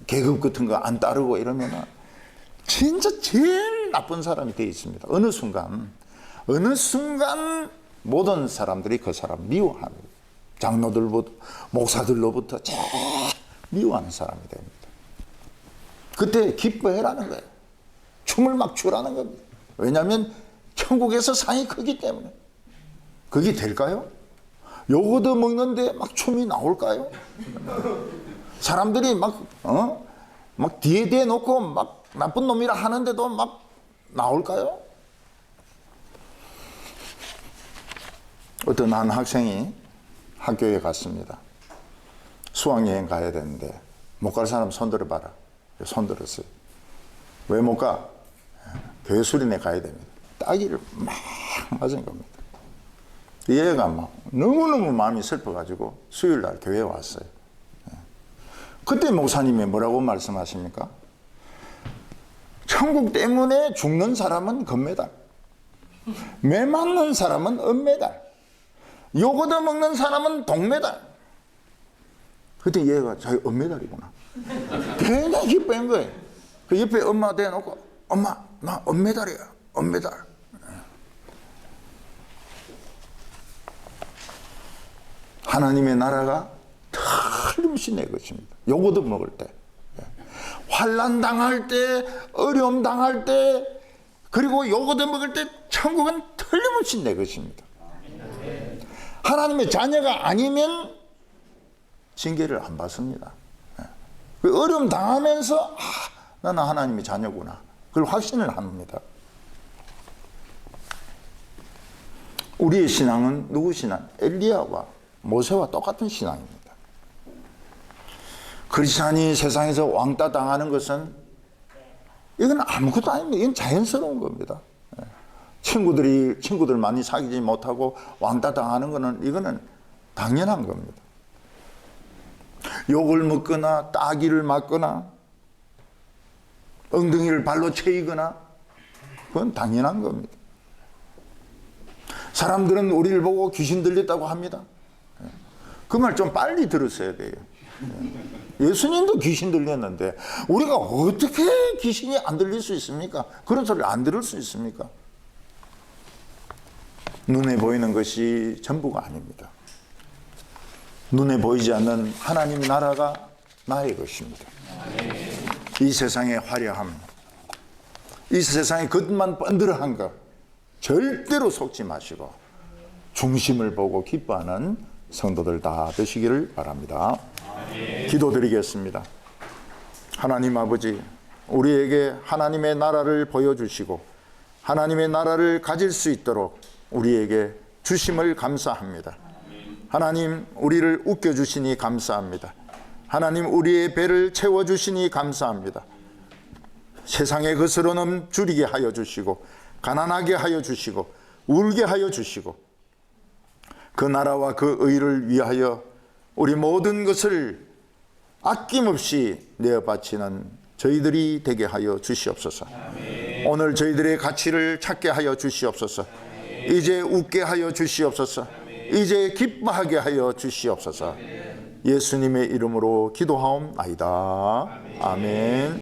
계급 같은 거 안 따르고 이러면은 진짜 제일 나쁜 사람이 되어 있습니다. 어느 순간 모든 사람들이 그 사람 미워합니다. 장로들부터 목사들로부터 제일 미워하는 사람이 됩니다. 그때 기뻐해라는 거예요. 춤을 막 추라는 겁니다. 왜냐하면 천국에서 상이 크기 때문에. 그게 될까요? 요거도 먹는데 막 춤이 나올까요? 사람들이 막 뒤에 놓고 막 나쁜 놈이라 하는데도 막 나올까요? 어떤 한 학생이 학교에 갔습니다. 수학여행 가야 되는데 못 갈 사람 손 들어봐라. 손 들었어요. 왜 못 가? 교회 수련회 가야 됩니다. 따기를 막 맞은 겁니다. 얘가 막 너무너무 마음이 슬퍼가지고 수요일날 교회에 왔어요. 그때 목사님이 뭐라고 말씀하십니까? 천국 때문에 죽는 사람은 금메달, 매 맞는 사람은 은메달, 요거도 먹는 사람은 동메달. 그때 얘가 자기 은메달이구나. 굉장히 기뻐한 거예요. 그 옆에 엄마 대놓고 엄마 나 은메달이야, 은메달. 하나님의 나라가 틀림없이 내 것입니다. 요거도 먹을 때, 환난 당할 때, 어려움 당할 때, 그리고 요거도 먹을 때 천국은 틀림없이 내 것입니다. 하나님의 자녀가 아니면 징계를 안 받습니다. 그 어려움 당하면서 나는 하나님의 자녀구나, 그걸 확신을 합니다. 우리의 신앙은 누구 신앙? 엘리야와 모세와 똑같은 신앙입니다. 크리스찬이 세상에서 왕따 당하는 것은 이건 아무것도 아닙니다. 이건 자연스러운 겁니다. 친구들 많이 사귀지 못하고 왕따 당하는 거는 이거는 당연한 겁니다. 욕을 먹거나 따기를 맞거나 엉덩이를 발로 채이거나 그건 당연한 겁니다. 사람들은 우리를 보고 귀신 들렸다고 합니다. 그 말 좀 빨리 들었어야 돼요. 예수님도 귀신 들렸는데 우리가 어떻게 귀신이 안 들릴 수 있습니까? 그런 소리를 안 들을 수 있습니까? 눈에 보이는 것이 전부가 아닙니다. 눈에 보이지 않는 하나님 나라가 나의 것입니다. 이 세상의 화려함, 이 세상의 겉만 번들어한 것 절대로 속지 마시고 중심을 보고 기뻐하는 성도들 다 되시기를 바랍니다. 기도드리겠습니다. 하나님 아버지, 우리에게 하나님의 나라를 보여주시고 하나님의 나라를 가질 수 있도록 우리에게 주심을 감사합니다. 하나님, 우리를 웃겨주시니 감사합니다. 하나님, 우리의 배를 채워주시니 감사합니다. 세상의 것으로는 줄이게 하여 주시고 가난하게 하여 주시고 울게 하여 주시고 그 나라와 그 의를 위하여 우리 모든 것을 아낌없이 내어 바치는 저희들이 되게 하여 주시옵소서. 오늘 저희들의 가치를 찾게 하여 주시옵소서. 이제 웃게 하여 주시옵소서. 이제 기뻐하게 하여 주시옵소서. 예수님의 이름으로 기도하옵나이다. 아멘.